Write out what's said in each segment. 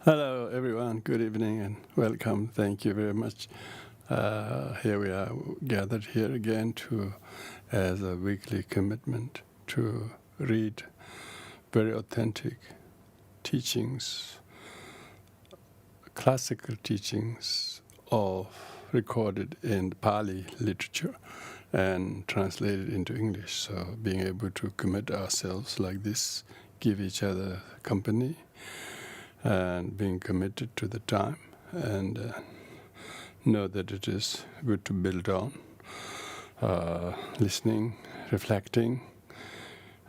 Hello, everyone. Good evening and welcome. Thank you very much. Here we are gathered here again as a weekly commitment to read very authentic teachings, classical teachings recorded in Pali literature and translated into English. So being able to commit ourselves like this, give each other company, and being committed to the time, and know that it is good to build on, listening, reflecting,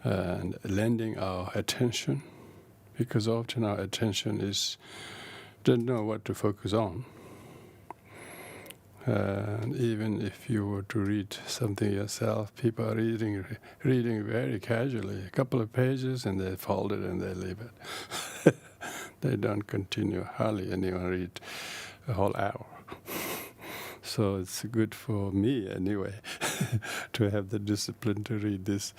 and lending our attention, because often our attention don't know what to focus on. And even if you were to read something yourself, people are reading very casually, a couple of pages, and they fold it and they leave it. They don't continue. Hardly anyone read a whole hour. So it's good for me anyway to have the discipline to read this.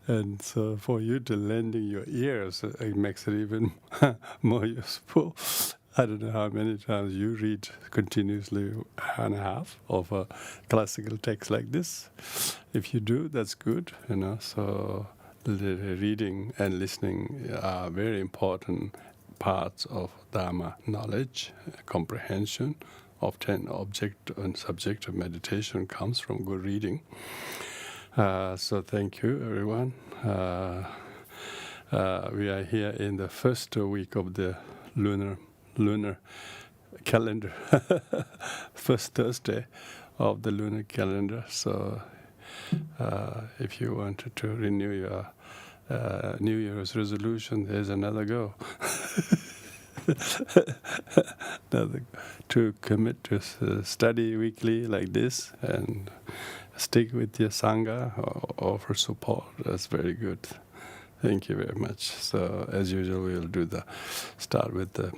And so for you to lending your ears, it makes it even more useful. I don't know how many times you read continuously an hour and a half of a classical text like this. If you do, that's good, so the reading and listening are very important parts of Dharma knowledge, comprehension. Often object and subject of meditation comes from good reading. So thank you, everyone. We are here in the first week of the lunar calendar, first Thursday of the lunar calendar. So if you wanted to renew your New Year's resolution, there's another go. To commit to study weekly like this and stick with your Sangha or offer support. That's very good. Thank you very much. So as usual, we'll start with the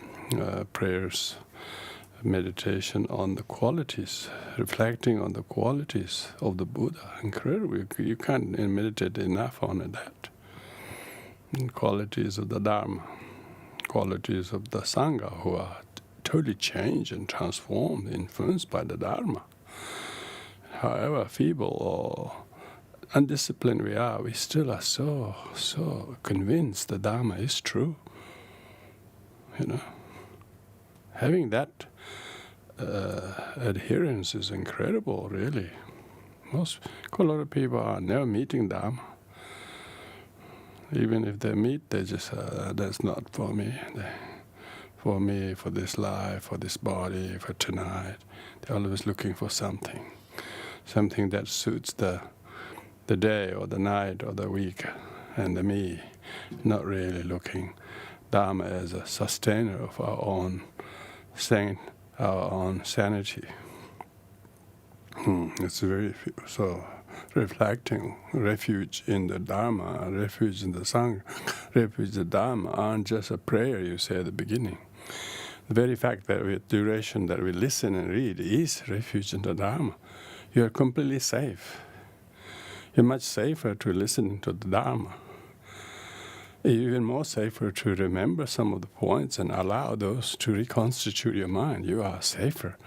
prayers, meditation on the qualities, reflecting on the qualities of the Buddha. Incredible. You can't meditate enough on that. And qualities of the Dharma, qualities of the Sangha, who are totally changed and transformed, influenced by the Dharma. However feeble or undisciplined we are, we still are so convinced the Dharma is true. Having that adherence is incredible, really. A lot of people are never meeting Dharma. Even if they meet, they just, that's not for me. For this life, for this body, for tonight. They're always looking for something that suits the day or the night or the week and the me, not really looking Dharma as a sustainer of our own sanity. It's very so reflecting refuge in the Dharma, refuge in the Sangha, refuge in the Dharma aren't just a prayer you say at the beginning. The very fact that with duration that we listen and read is refuge in the Dharma. You are completely safe. You're much safer to listen to the Dharma. Even more safer to remember some of the points and allow those to reconstitute your mind. You are safer.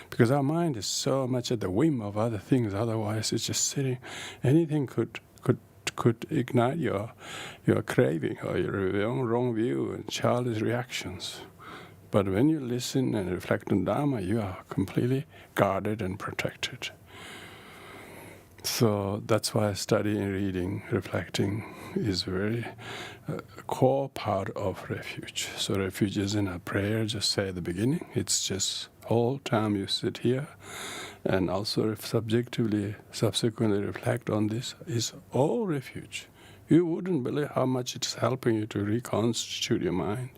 Because our mind is so much at the whim of other things, otherwise it's just sitting. Anything could ignite your craving or your wrong view and childish reactions. But when you listen and reflect on Dharma, you are completely guarded and protected. So that's why studying, reading, reflecting is very core part of refuge. So refuge isn't a prayer, just say at the beginning. It's just whole time you sit here, and also subjectively, subsequently reflect on this, is all refuge. You wouldn't believe how much it's helping you to reconstitute your mind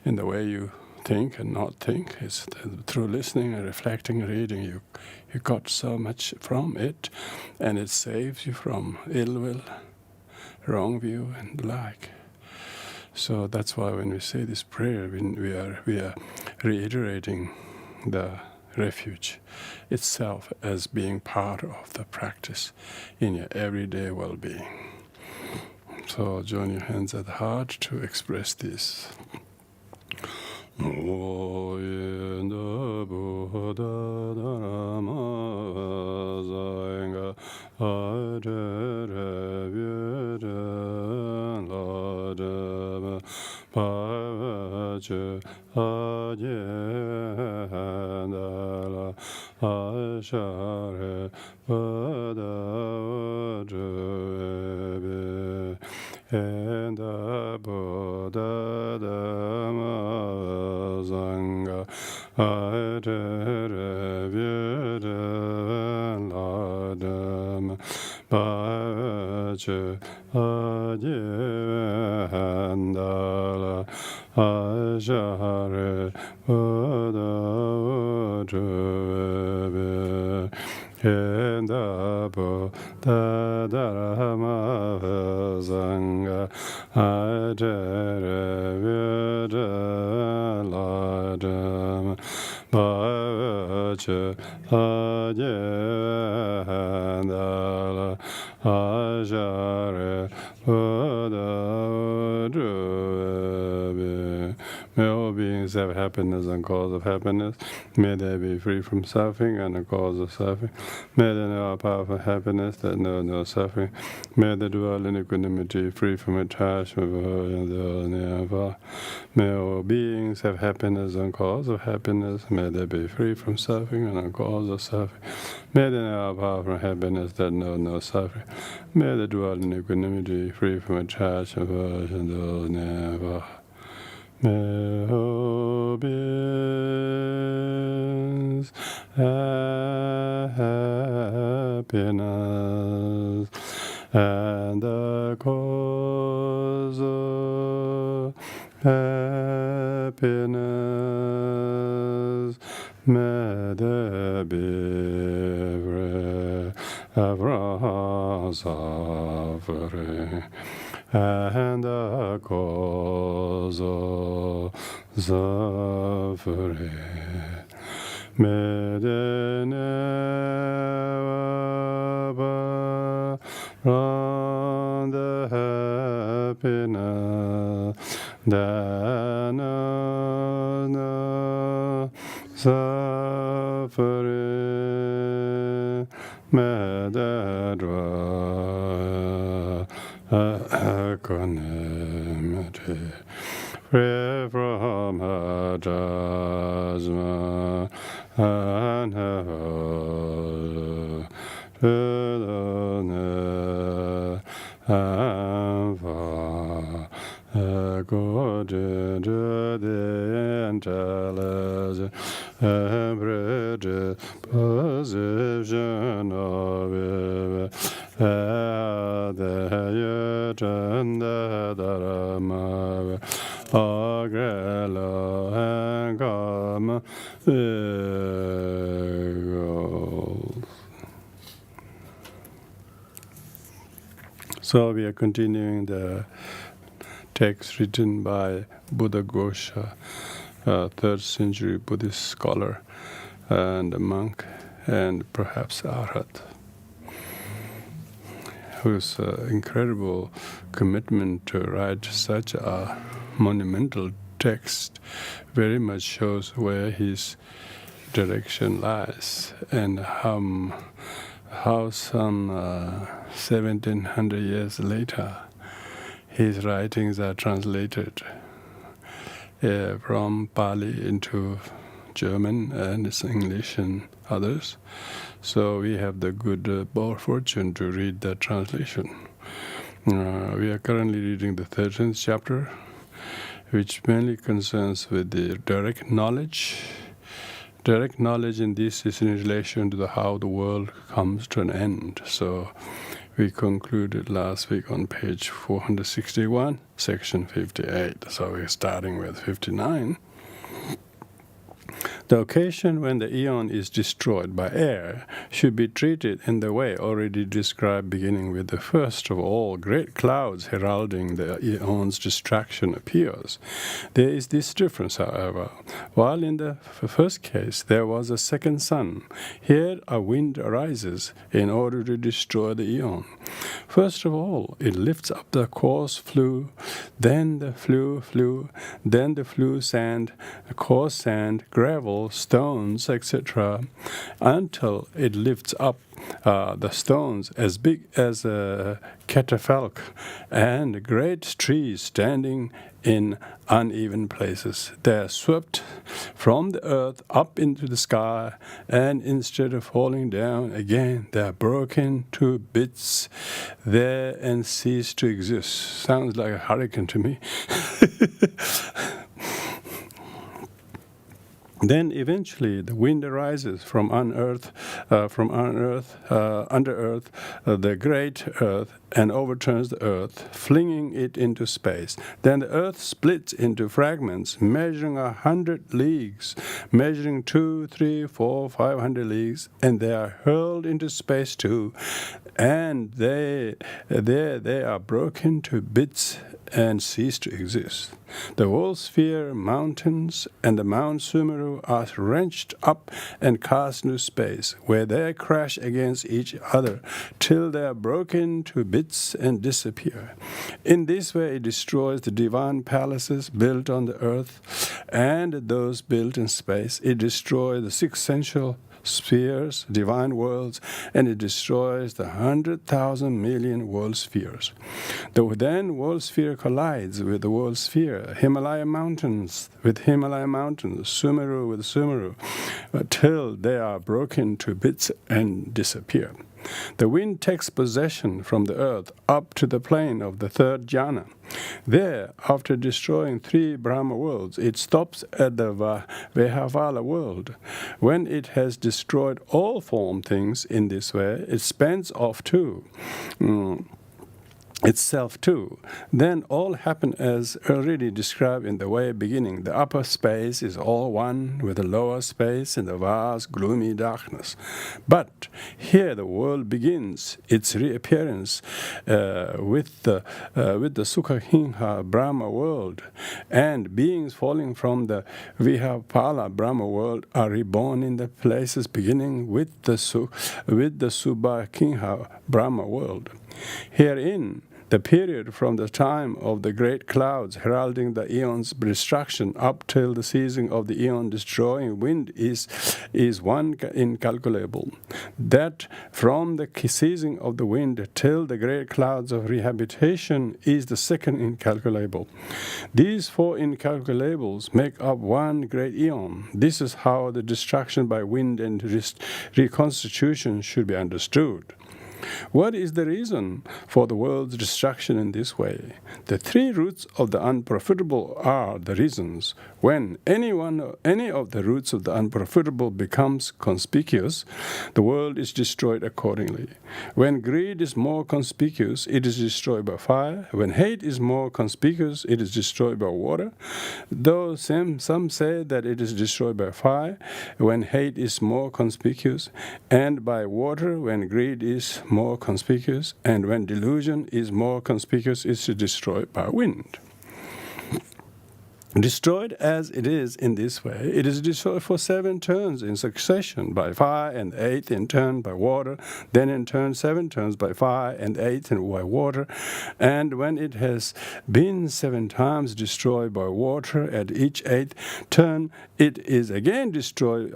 in the way you think and not think. It's through listening and reflecting and reading, you got so much from it, and it saves you from ill will, wrong view, and the like. So that's why when we say this prayer, we are reiterating the refuge itself as being part of the practice in your everyday well-being. So join your hands at the heart to express this. Oyenda Buddha Dharma Zanga Adere Vyeda Ladama Pavache Adyendala Ashare Vadavadrebe and the Buddha Dhamma Sangha Adere Vyeda Ladama Pavache Adyendala Ashare Vadavadrebe and the Buddha Dharma Sangha Adere Vyeda Ladama Pavache Adyendala Ashare Vadavadrebe. May all beings have happiness and cause of happiness. May they be free from suffering and the cause of suffering. May they know a powerful happiness that knows no suffering. May they dwell in equanimity, free from attachment. May all beings have happiness and cause of happiness. May they be free from suffering and the cause of suffering. May they know a powerful happiness that knows no suffering. May they dwell in equanimity, free from attachment. May all beings have happiness, and the cause of happiness may they be free from suffering, and the cause of suffering may they never from the happiness that knows no suffering. May they dwell equanimity, free from attachment, and ever to the and far, according to the intelligence and predisposition of it, the Dharma, Agrelo and Karma, So we are continuing the text written by Buddhagosha, a 3rd century Buddhist scholar and a monk and perhaps arhat, whose incredible commitment to write such a monumental text very much shows where his direction lies and how some 1700 years later his writings are translated from Pali into German and English and others. So we have the good fortune to read the translation. We are currently reading the 13th chapter, which mainly concerns with the direct knowledge. Direct knowledge in this is in relation to how the world comes to an end. So we concluded last week on page 461, section 58. So we're starting with 59. The occasion when the eon is destroyed by air should be treated in the way already described, beginning with the first of all great clouds heralding the eon's destruction appears. There is this difference, however. While in the first case there was a second sun, here a wind arises in order to destroy the eon. First of all, it lifts up the coarse flue, then the flue, then the flue sand, coarse sand, gravel, stones, etc., until it lifts up the stones as big as a catafalque and great trees standing in uneven places. They are swept from the earth up into the sky, and instead of falling down again, they are broken to bits there and cease to exist. Sounds like a hurricane to me. Then eventually the wind arises from under earth, the great earth, and overturns the earth, flinging it into space. Then the earth splits into fragments measuring 100 leagues, measuring 2, 3, 4, 500 leagues, and they are hurled into space too, and they are broken to bits and cease to exist. The whole sphere, mountains, and the Mount Sumeru are wrenched up and cast into space, where they crash against each other till they are broken to bits and disappear. In this way it destroys the divine palaces built on the earth and those built in space. It destroys the 6 essential spheres, divine worlds, and it destroys the 100,000 million world spheres. The then world sphere collides with the world sphere, Himalaya mountains with Himalaya mountains, Sumeru with Sumeru, till they are broken to bits and disappear. The wind takes possession from the earth up to the plane of the third jhana. There, after destroying 3 Brahma worlds, it stops at the Vehavala world. When it has destroyed all form things in this way, it spans off too. Itself too. Then all happen as already described in the way beginning. The upper space is all one with the lower space in the vast gloomy darkness. But here the world begins its reappearance with the Sukha Brahma world, and beings falling from the Vihapala Brahma world are reborn in the places beginning with the Subhakhinha Brahma world. Herein, the period from the time of the great clouds heralding the eon's destruction up till the ceasing of the eon destroying wind is one incalculable. That from the ceasing of the wind till the great clouds of rehabilitation is the second incalculable. These 4 incalculables make up one great eon. This is how the destruction by wind and reconstitution should be understood. What is the reason for the world's destruction in this way? The 3 roots of the unprofitable are the reasons. When any of the roots of the unprofitable becomes conspicuous, the world is destroyed accordingly. When greed is more conspicuous, it is destroyed by fire. When hate is more conspicuous, it is destroyed by water. Though some say that it is destroyed by fire, when hate is more conspicuous, and by water when greed is more conspicuous, and when delusion is more conspicuous, it is destroyed by wind. Destroyed as it is in this way, it is destroyed for 7 turns in succession by fire, and 8th in turn by water, then in turn 7 turns by fire, and 8th by water. And when it has been 7 times destroyed by water at each 8th turn, it is again destroyed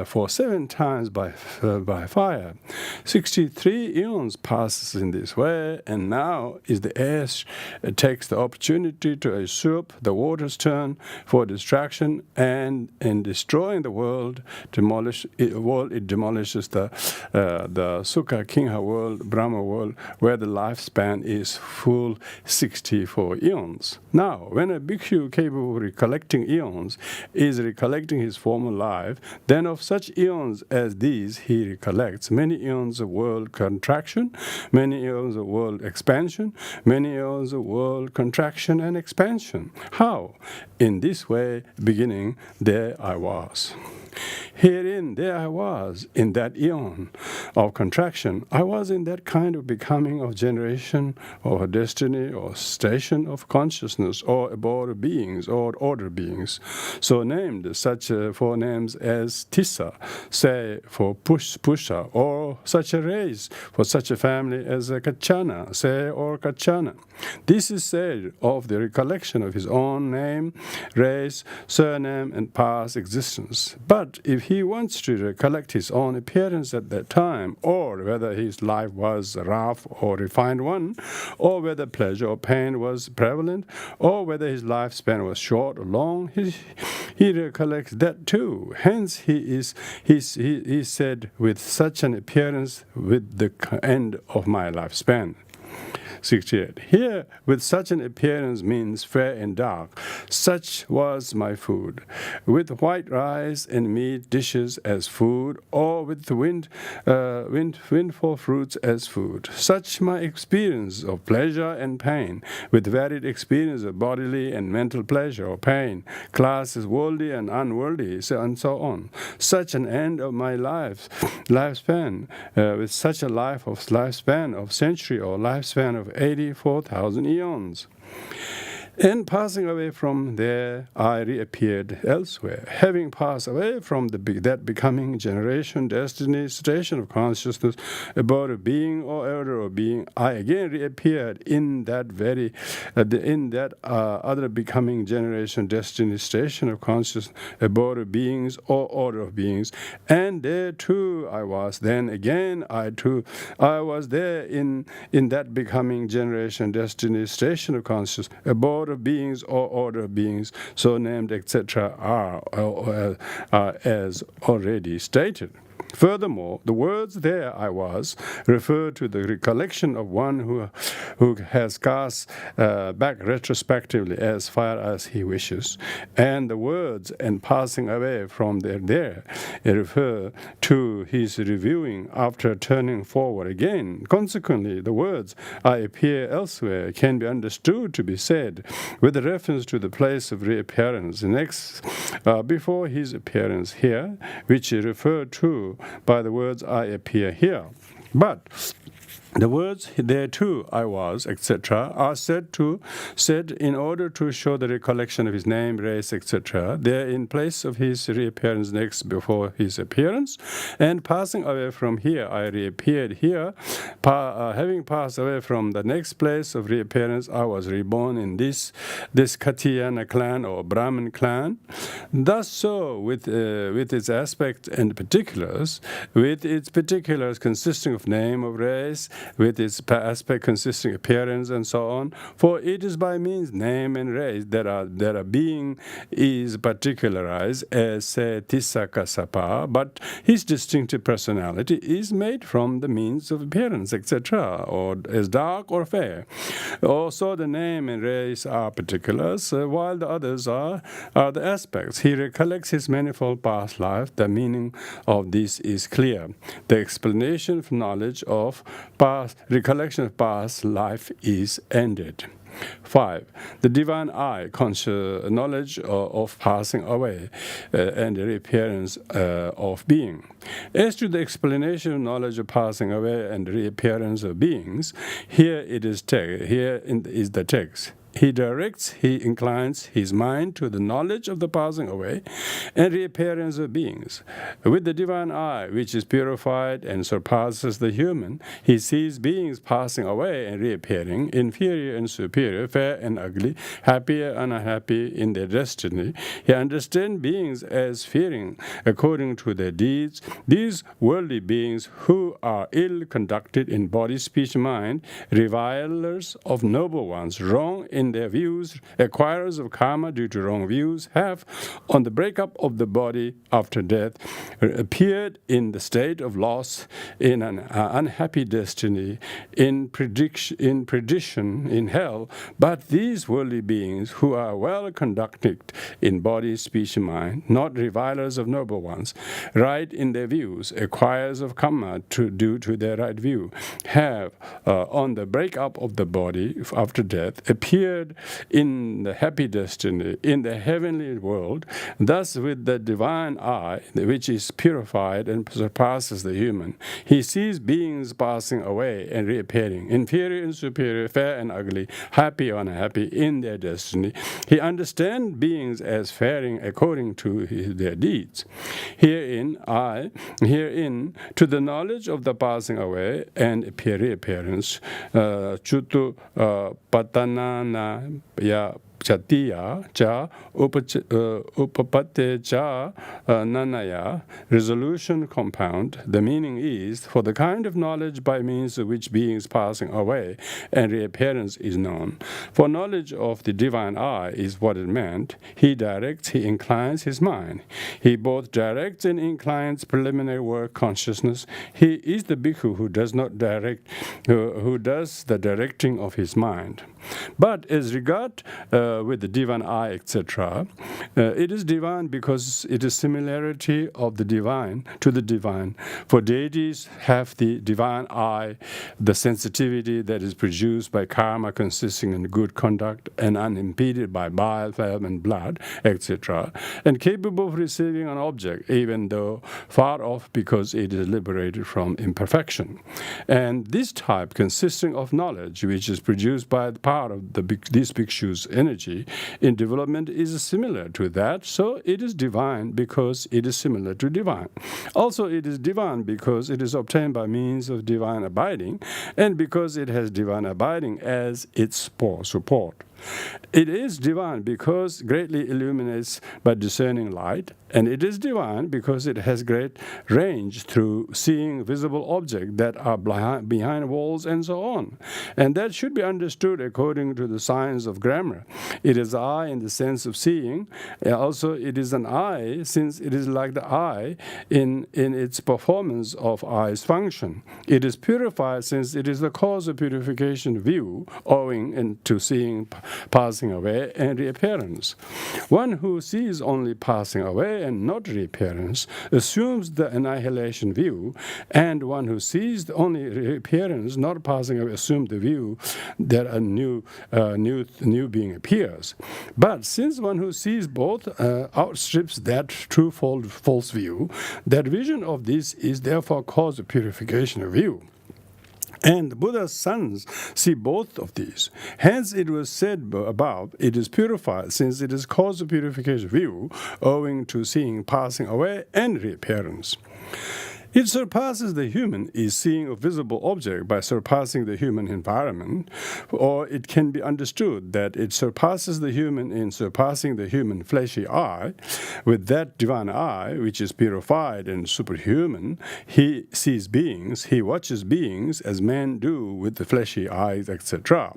for 7 times by fire. 63 eons passes in this way, and now is the air takes the opportunity to usurp the water's turn for destruction, and in destroying the world, it demolishes the Sukha Kingha world, Brahma world, where the lifespan is full 64 eons. Now, when a bhikshu capable of recollecting eons is recollecting his former life, then of such eons as these he recollects many eons of world contraction, many eons of world expansion, many eons of world contraction and expansion. How? In this way, beginning, there I was. Herein, there I was, in that eon of contraction. I was in that kind of becoming of generation, or destiny, or station of consciousness, or abode of beings, or order beings. So named, such for names as Tissa, say for Pusha, or such a race, for such a family as a Kachana, say, or Kachana. This is said of the recollection of his own name, race, surname, and past existence. But if he wants to recollect his own appearance at that time, or whether his life was a rough or refined one, or whether pleasure or pain was prevalent, or whether his lifespan was short or long, he recollects that too. Hence he said, with such an appearance, with the end of my lifespan. 68. Here, with such an appearance means fair and dark. Such was my food. With white rice and meat dishes as food, or with windfall fruits as food. Such my experience of pleasure and pain, with varied experience of bodily and mental pleasure or pain, classes worldly and unworldly, and so on. Such an end of my lifespan, with such a lifespan of century or lifespan of 84,000 eons. And passing away from there, I reappeared elsewhere. Having passed away from that becoming generation, destiny, station of consciousness, abode of being or order of being, I again reappeared in that other becoming generation, destiny, station of consciousness, abode of beings or order of beings. And there too I was. Then again I was there in that becoming generation, destiny, station of consciousness, abode of beings or order of beings, so named, etc., are as already stated. Furthermore, the words "there I was" refer to the recollection of one who has cast back retrospectively as far as he wishes, and the words "and passing away from there" refer to his reviewing after turning forward again. Consequently, the words "I appear elsewhere" can be understood to be said with reference to the place of reappearance next before his appearance here, which is referred to by the words "I appear here." But the words "there too I was," etc., are said in order to show the recollection of his name, race, etc. There in place of his reappearance next before his appearance, and passing away from here, I reappeared here. Having passed away from the next place of reappearance, I was reborn in this Katyayana clan or Brahmin clan. Thus, so with its aspects and particulars, with its particulars consisting of name, of race, with its aspect consisting appearance and so on. For it is by means name and race that a being is particularized as say Tissa Kasapa, but his distinctive personality is made from the means of appearance, etc., or as dark or fair. Also the name and race are particulars, while the others are the aspects. He recollects his manifold past life. The meaning of this is clear. The explanation of knowledge of recollection of past life is ended. 5. The divine eye, conscious knowledge of passing away and the reappearance of being. As to the explanation of knowledge of passing away and reappearance of beings, here is the text. He inclines his mind to the knowledge of the passing away and reappearance of beings. With the divine eye, which is purified and surpasses the human, he sees beings passing away and reappearing, inferior and superior, fair and ugly, happy and unhappy in their destiny. He understands beings as fearing according to their deeds. These worldly beings who are ill-conducted in body, speech, mind, revilers of noble ones, wrong in their views, acquirers of karma due to wrong views, have, on the breakup of the body after death, appeared in the state of loss, in an unhappy destiny, in perdition, in hell. But these worldly beings, who are well conducted in body, speech, and mind, not revilers of noble ones, right in their views, acquirers of karma due to their right view, have, on the breakup of the body after death, appeared secured in the happy destiny, in the heavenly world, thus with the divine eye, which is purified and surpasses the human, he sees beings passing away and reappearing, inferior and superior, fair and ugly, happy or unhappy in their destiny. He understands beings as faring according to their deeds. Herein, to the knowledge of the passing away and reappearance, chutu patanana ya chatiya cha upapate cha nanaya, resolution compound. The meaning is, for the kind of knowledge by means of which beings passing away and reappearance is known. For knowledge of the divine eye is what it meant. He directs, he inclines his mind. He both directs and inclines preliminary work consciousness. He is the bhikkhu who does not direct, who does the directing of his mind. But as regard with the divine eye, etc., it is divine because it is similarity of the divine to the divine. For deities have the divine eye, the sensitivity that is produced by karma consisting in good conduct and unimpeded by bile, phlegm, and blood, etc., and capable of receiving an object, even though far off, because it is liberated from imperfection. And this type, consisting of knowledge, which is produced by the power of these bhikshus' energy in development, is similar to that. So it is divine because it is similar to divine. Also, it is divine because it is obtained by means of divine abiding, and because it has divine abiding as its support. It is divine because greatly illuminates by discerning light, and it is divine because it has great range through seeing visible objects that are behind walls and so on. And that should be understood according to the science of grammar. It is eye in the sense of seeing. Also, it is an eye since it is like the eye in its performance of eye's function. It is purified since it is the cause of purification view, owing to seeing passing away and reappearance. One who sees only passing away and not reappearance assumes the annihilation view, and one who sees only reappearance, not passing away, assumes the view that a new being appears. But since one who sees both outstrips that true false view, that vision of this is therefore cause of purification of view. And the Buddha's sons see both of these. Hence it was said above, it is purified, since it is cause of purification view, owing to seeing passing away and reappearance. It surpasses the human is seeing a visible object by surpassing the human environment, or it can be understood that it surpasses the human in surpassing the human fleshy eye. With that divine eye, which is purified and superhuman, he sees beings, he watches beings as men do with the fleshy eyes, etc.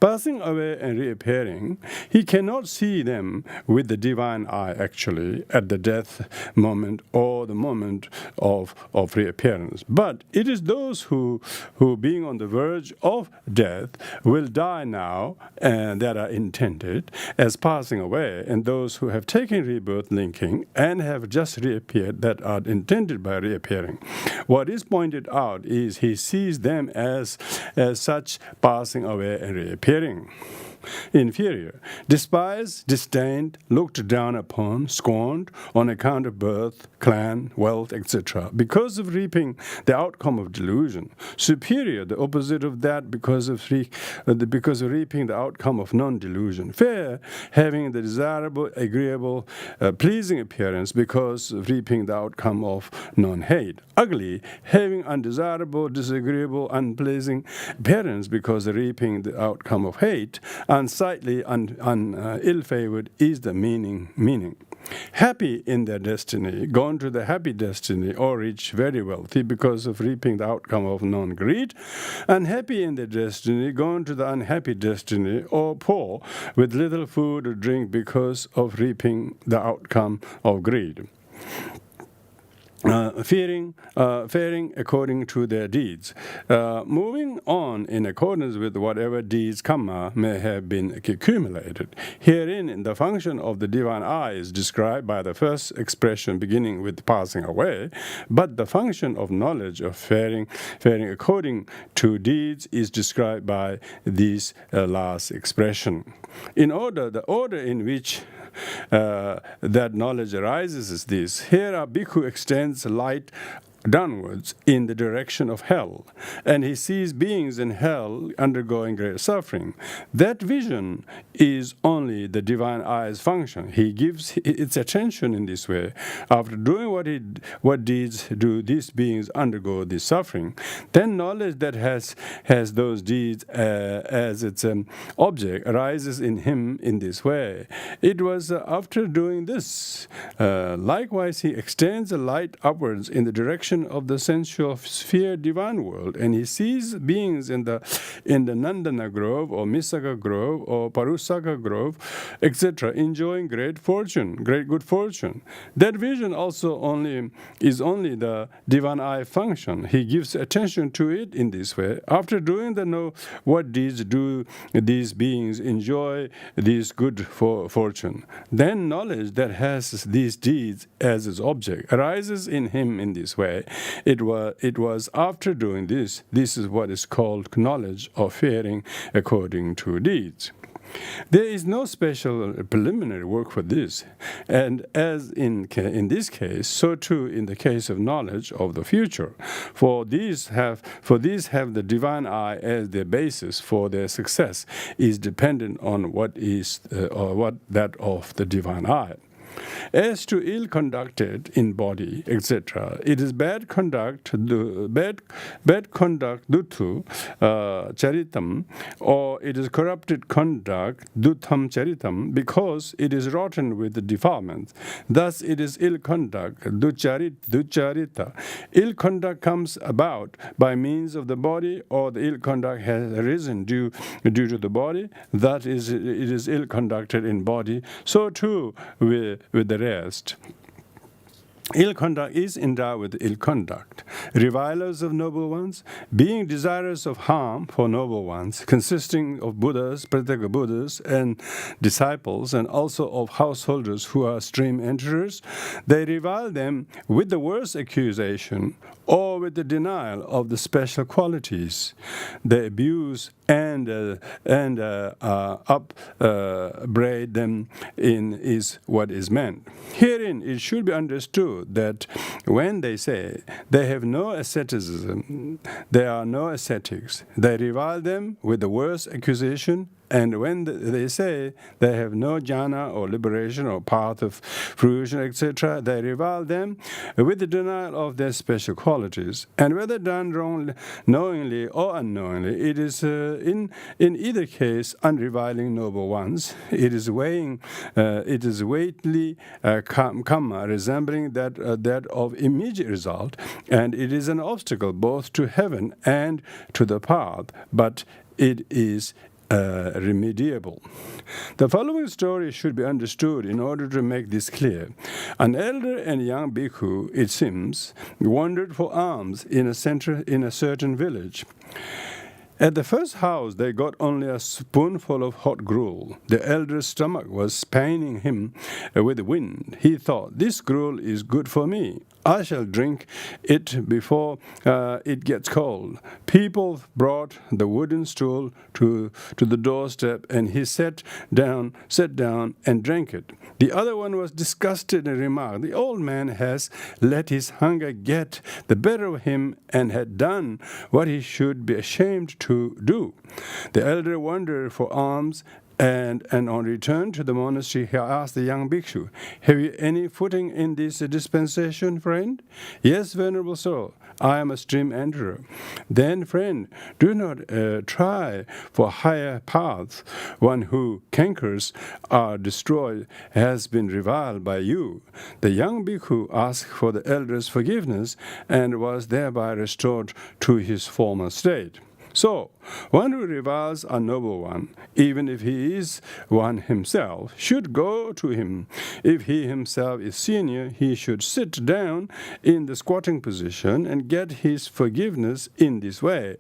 Passing away and reappearing, he cannot see them with the divine eye actually at the death moment or the moment of reappearance. But it is those who being on the verge of death will die now and that are intended as passing away, and those who have taken rebirth linking and have just reappeared that are intended by reappearing. What is pointed out is he sees them as such passing away and reappearing. Inferior, despised, disdained, looked down upon, scorned on account of birth, clan, wealth, etc., because of reaping the outcome of delusion. Superior, the opposite of that, because of reaping the outcome of non-delusion. Fair, having the desirable, agreeable, pleasing appearance because of reaping the outcome of non-hate. Ugly, having undesirable, disagreeable, unpleasing appearance because of reaping the outcome of hate. Unsightly, ill-favored is the meaning. Happy in their destiny, gone to the happy destiny, or rich, very wealthy, because of reaping the outcome of non-greed. Unhappy in their destiny, gone to the unhappy destiny, or poor, with little food or drink because of reaping the outcome of greed. faring according to their deeds, moving on in accordance with whatever deeds karma may have been accumulated. Herein, the function of the divine eye is described by the first expression beginning with passing away, but the function of knowledge of faring according to deeds is described by this last expression. The order in which that knowledge arises is this. Here a bhikkhu extends light downwards in the direction of hell, and he sees beings in hell undergoing great suffering. That vision is only the divine eye's function. He gives its attention in this way. After doing what deeds do these beings undergo this suffering, then knowledge that has those deeds as its object arises in him in this way. It was after doing this. Likewise, he extends the light upwards in the direction of the sensual sphere divine world, and he sees beings in the Nandana grove or Misaka grove or Parusaka grove, etc., enjoying great good fortune. That vision also is only the divine eye function. He gives attention to it in this way. After doing what deeds do these beings enjoy this good fortune, then knowledge that has these deeds as its object arises in him in this way. It was after doing this. This is what is called knowledge of faring according to deeds. There is no special preliminary work for this, and as in this case, so too in the case of knowledge of the future. For these have the divine eye as their basis for their success is dependent on what that of the divine eye. As to ill conducted in body, etc., it is bad conduct dutu charitam, or it is corrupted conduct dutam charitam, because it is rotten with the defilements. Thus it is ill conduct ducharita. Ill conduct comes about by means of the body, or the ill conduct has arisen due to the body. That is, it is ill conducted in body. So too with the rest. Ill conduct is endowed with ill conduct. Revilers of noble ones, being desirous of harm for noble ones, consisting of Buddhas, Pratyeka Buddhas, and disciples, and also of householders who are stream enterers, they revile them with the worst accusation or with the denial of the special qualities. They abuse and upbraid them is what is meant. Herein it should be understood that when they say they have no asceticism, they are no ascetics, they revile them with the worst accusation. And when they say they have no jhana or liberation or path of fruition, etc., they revile them with the denial of their special qualities. And whether done wrongly, knowingly or unknowingly, it is in either case unreviling noble ones. It is weighty karma resembling that of immediate result, and it is an obstacle both to heaven and to the path, but it is remediable. The following story should be understood in order to make this clear. An elder and young bhikkhu, it seems, wandered for alms in a certain village. At the first house, they got only a spoonful of hot gruel. The elder's stomach was paining him with the wind. He thought, "This gruel is good for me. I shall drink it before it gets cold." People brought the wooden stool to the doorstep, and he sat down and drank it. The other one was disgusted and remarked, "The old man has let his hunger get the better of him and had done what he should be ashamed to do." The elder wandered for alms, and on return to the monastery, he asked the young bhikshu, "Have you any footing in this dispensation, friend?" "Yes, venerable sir, I am a stream enterer." "Then, friend, do not try for higher paths. One who cankers are destroyed has been reviled by you." The young bhikkhu asked for the elder's forgiveness and was thereby restored to his former state. So, One who reviles a noble one, even if he is one himself, should go to him. If he himself is senior, he should sit down in the squatting position and get his forgiveness in this way.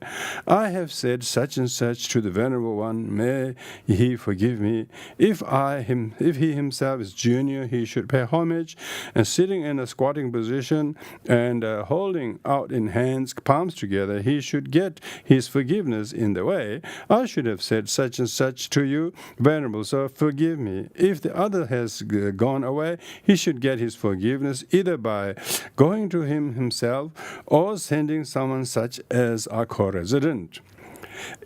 I have said such and such to the Venerable One, may he forgive me. If he himself is junior, he should pay homage, and sitting in a squatting position and holding out in hands, palms together, he should get his forgiveness in the way. I should have said such and such to you, Venerable Sir, forgive me. If the other has gone away, he should get his forgiveness either by going to him himself or sending someone such as a co-resident.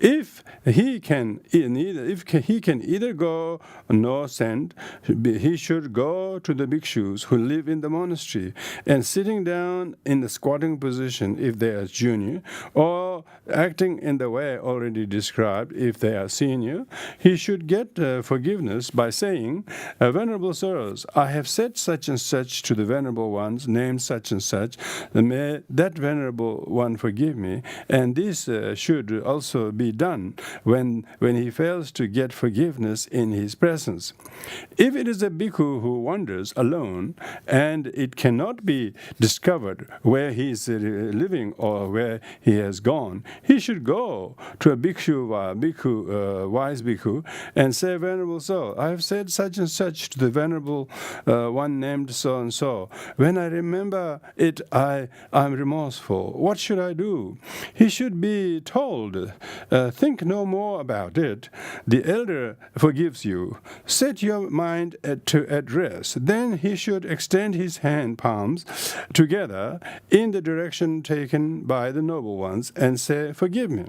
If he can either go nor send, he should go to the bhikshus who live in the monastery, and sitting down in the squatting position if they are junior, or acting in the way already described if they are senior, he should get forgiveness by saying, Venerable Sirs, I have said such and such to the Venerable Ones, named such and such, may that Venerable One forgive me, and this should also be done when he fails to get forgiveness in his presence. If it is a bhikkhu who wanders alone and it cannot be discovered where he is living or where he has gone, he should go to a wise bhikkhu, and say, Venerable Sir, I have said such and such to the Venerable One named so and so. When I remember it, I am remorseful. What should I do? He should be told, think no more about it. The elder forgives you. Set your mind at rest. Then he should extend his hand palms together in the direction taken by the noble ones and say, forgive me.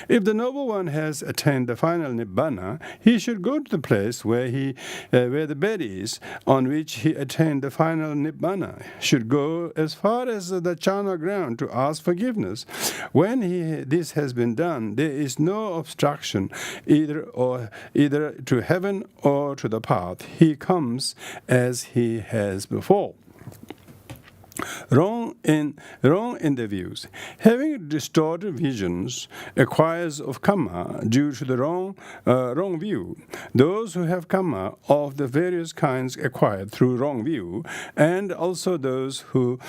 If the noble one has attained the final nibbana, he should go to the place where the bed is on which he attained the final nibbana. Should go as far as the charna ground to ask forgiveness. When this has been done, there is no obstruction either to heaven or to the path. He comes as he has before. Wrong in the views. Having distorted visions acquires of karma due to the wrong view. Those who have karma of the various kinds acquired through wrong view, and also those who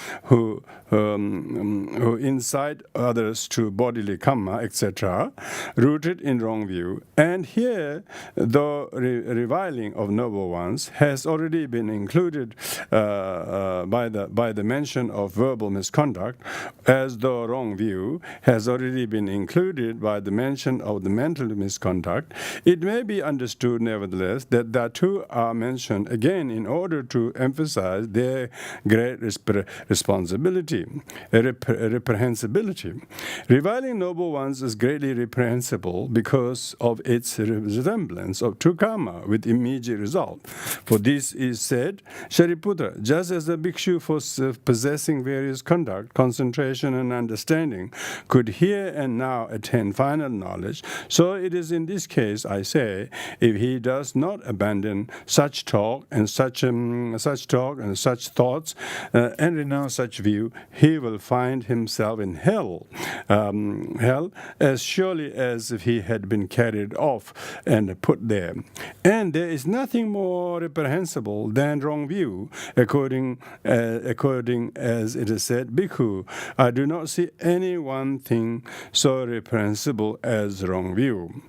incite others to bodily karma, etc., rooted in wrong view. And here, though reviling of noble ones has already been included by the mention of verbal misconduct, as though wrong view has already been included by the mention of the mental misconduct, it may be understood nevertheless that the two are mentioned again in order to emphasize their great reprehensibility. Reviling noble ones is greatly reprehensible because of its resemblance to karma with immediate result. For this is said, Shariputra, just as the bhikshu possessing various conduct, concentration, and understanding could here and now attain final knowledge, so it is in this case, I say, if he does not abandon such talk and such thoughts and renounce such view, he will find himself in hell as surely as if he had been carried off and put there. And there is nothing more reprehensible than wrong view, according as it is said, Bhikkhu, I do not see any one thing so reprehensible as wrong view.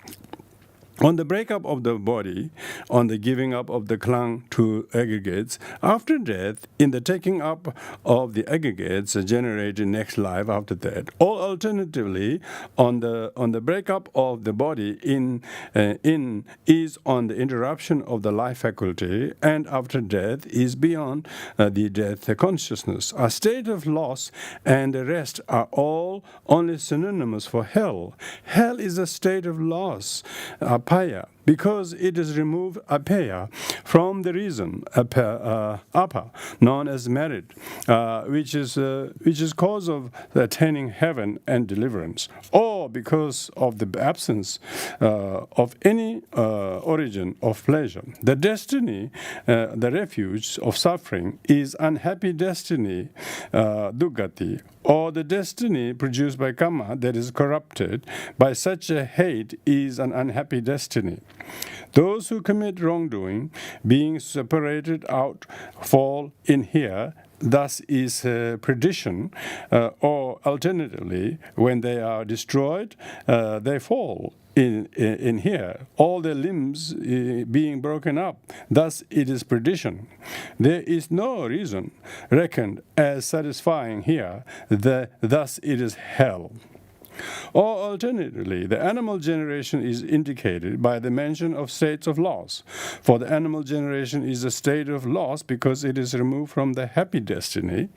On the breakup of the body, on the giving up of the clung to aggregates, after death, in the taking up of the aggregates generated next life after that, or alternatively, on the breakup of the body is on the interruption of the life faculty, and after death is beyond the death consciousness. A state of loss and the rest are all only synonymous for hell. Hell is a state of loss. Paya, because it is removed apeya from the reason, apa, known as merit, which is cause of attaining heaven and deliverance, or because of the absence of any origin of pleasure. The destiny, the refuge of suffering, is unhappy destiny, dukkati, or the destiny produced by karma that is corrupted by such a hate is an unhappy destiny. Those who commit wrongdoing, being separated out, fall in here. Thus is perdition, or alternatively, when they are destroyed, they fall in here, all their limbs being broken up. Thus it is perdition. There is no reason reckoned as satisfying here, thus it is hell. Or alternatively, the animal generation is indicated by the mention of states of loss. For the animal generation is a state of loss because it is removed from the happy destiny,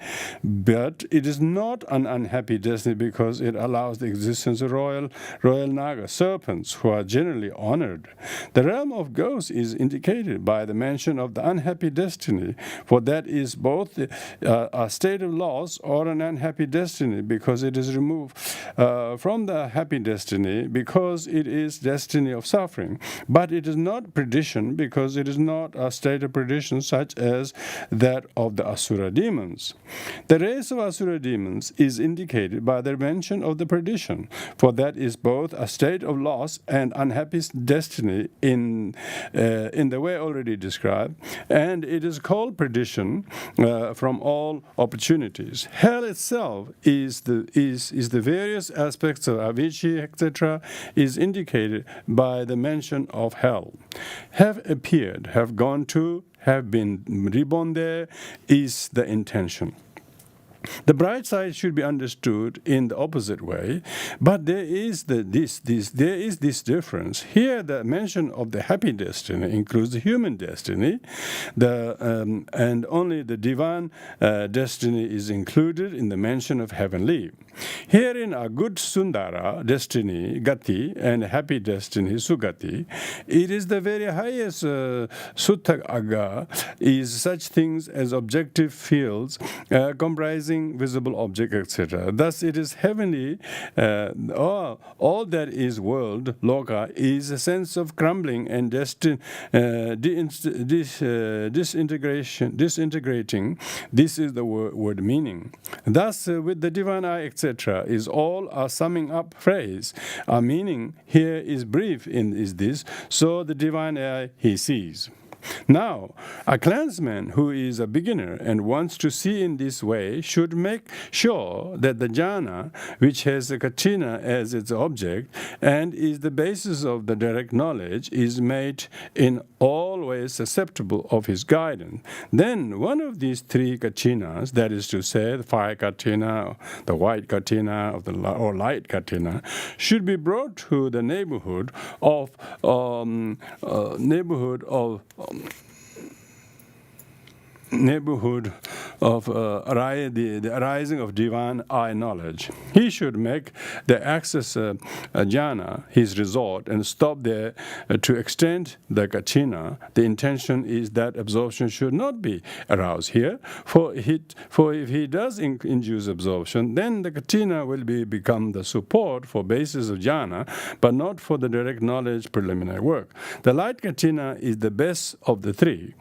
but it is not an unhappy destiny because it allows the existence of royal naga, serpents, who are generally honored. The realm of ghosts is indicated by the mention of the unhappy destiny, for that is both a state of loss or an unhappy destiny because it is removed from the happy destiny because it is destiny of suffering, but it is not perdition because it is not a state of perdition such as that of the asura demons. The race of asura demons is indicated by the mention of the perdition, for that is both a state of loss and unhappy destiny in the way already described, and it is called perdition from all opportunities. Hell itself is the various aspects of avicii, etc., is indicated by the mention of hell. Have appeared, have gone to, have been reborn there is the intention. The bright side should be understood in the opposite way, but there is this difference. Here, the mention of the happy destiny includes the human destiny, and only the divine destiny is included in the mention of heavenly. Herein are good sundara destiny, gati, and happy destiny, sugati. It is the very highest Suttagga is such things as objective fields comprising visible object, etc. Thus it is heavenly, all that is world, loka, is a sense of crumbling and disintegrating. This is the word meaning. Thus with the divine eye, etc., is all a summing up phrase. Our meaning here is brief is this, so the divine eye he sees. Now, a clansman who is a beginner and wants to see in this way should make sure that the jhana, which has the katina as its object and is the basis of the direct knowledge, is made in all ways susceptible of his guidance. Then one of these three katinas, that is to say, the fire katina, the white katina, or light katina, should be brought to the neighborhood of the arising of divine eye knowledge. He should make the access jhana his resort and stop there to extend the katina. The intention is that absorption should not be aroused here, for if he does induce absorption, then the katina will become the support for basis of jhana, but not for the direct knowledge preliminary work. The light katina is the best of the three.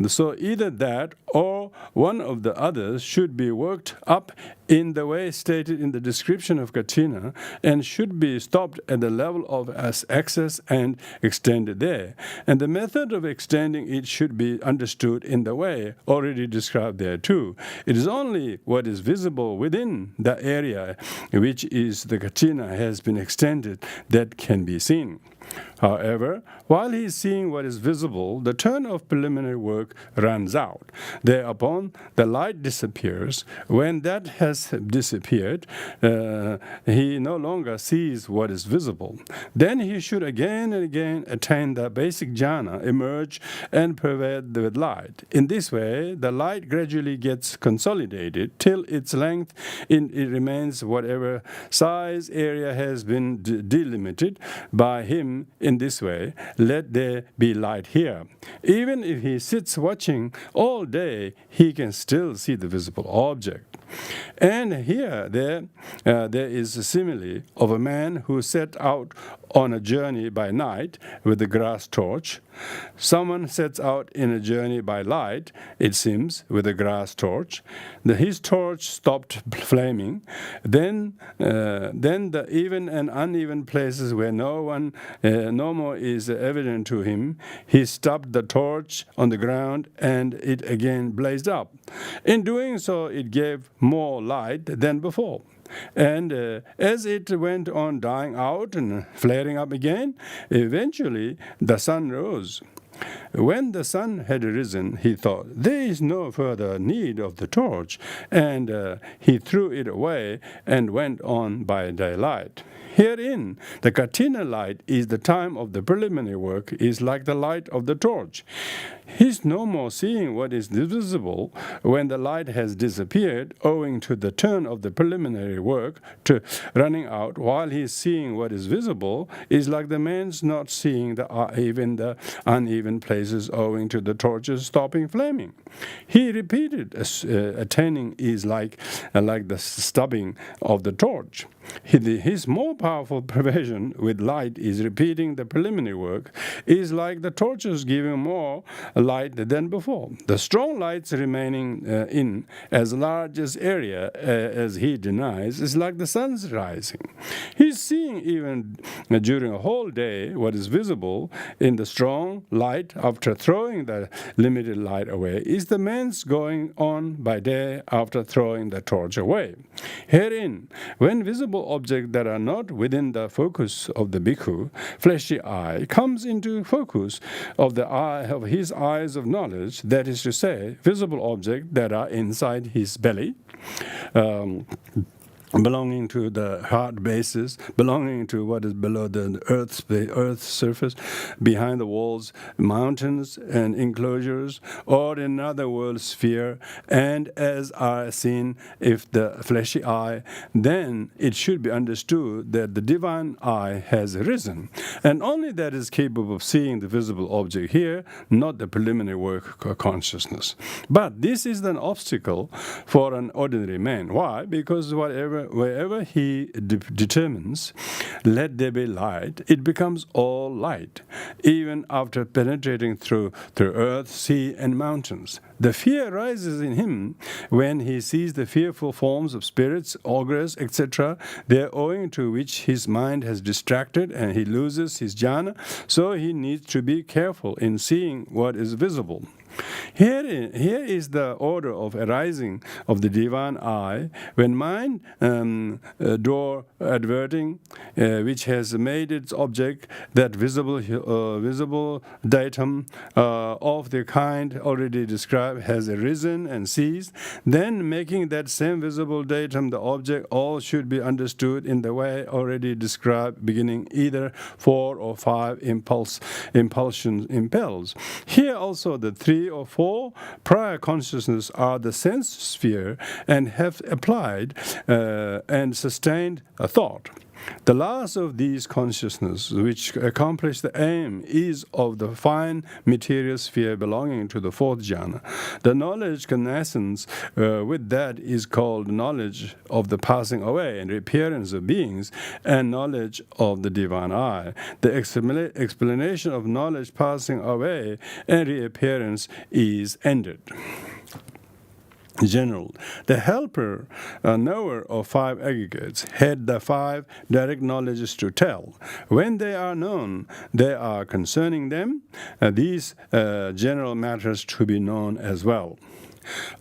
So either that or one of the others should be worked up in the way stated in the description of katina and should be stopped at the level of access and extended there. And the method of extending it should be understood in the way already described there too. It is only what is visible within the area which is the katina has been extended that can be seen. However, while he is seeing what is visible, the turn of preliminary work runs out. Thereupon, the light disappears. When that has disappeared, he no longer sees what is visible. Then he should again and again attain the basic jhana, emerge, and pervade with light. In this way, the light gradually gets consolidated till its length it remains whatever size area has been delimited by him him in this way, let there be light here. Even if he sits watching all day, he can still see the visible object. And here there is a simile of a man who set out on a journey by night with a grass torch. Someone sets out in a journey by light, it seems, with a grass torch. His torch stopped flaming. Then the even and uneven places where no more is evident to him, he stopped the torch on the ground and it again blazed up. In doing so, it gave more light than before. And as it went on dying out and flaring up again, eventually the sun rose. When the sun had risen, he thought, there is no further need of the torch, and he threw it away and went on by daylight. Herein, the Katina light is the time of the preliminary work, is like the light of the torch. He is no more seeing what is visible when the light has disappeared, owing to the turn of the preliminary work to running out, while he is seeing what is visible, is like the man's not seeing even the uneven places owing to the torches stopping flaming. He repeated, attaining is like the stubbing of the torch. His more powerful pervasion with light is repeating the preliminary work, is like the torches giving more light than before. The strong lights remaining in as large as area as he denies is like the sun's rising. He's seeing even during a whole day what is visible in the strong light after throwing the limited light away is the man's going on by day after throwing the torch away. Herein, when visible objects that are not within the focus of the bhikkhu, fleshy eye, comes into focus of the eye of his eyes of knowledge, that is to say, visible objects that are inside his belly, belonging to the heart bases, belonging to what is below the earth's surface, behind the walls, mountains and enclosures, or in other world sphere, and as are seen if the fleshy eye, then it should be understood that the divine eye has risen, and only that is capable of seeing the visible object here, not the preliminary work of consciousness. But this is an obstacle for an ordinary man. Why? Because wherever he determines, let there be light, it becomes all light, even after penetrating through earth, sea, and mountains. The fear rises in him when he sees the fearful forms of spirits, ogres, etc., there owing to which his mind has distracted and he loses his jhana, so he needs to be careful in seeing what is visible. Here is the order of arising of the divine eye, when mind, door adverting, which has made its object that visible datum of the kind already described, has arisen and ceased, then making that same visible datum the object, all should be understood in the way already described, beginning either 4 or 5 impulsions impels. Here also the 3 or 4 prior consciousness are the sense sphere and have applied and sustained a thought. The last of these consciousness, which accomplish the aim, is of the fine material sphere belonging to the 4th jhana. The knowledge connaissance with that is called knowledge of the passing away and reappearance of beings, and knowledge of the divine eye. The explanation of knowledge passing away and reappearance is ended. General. The helper, knower of 5 aggregates, had the 5 direct knowledges to tell. When they are known, they are concerning them, these general matters to be known as well.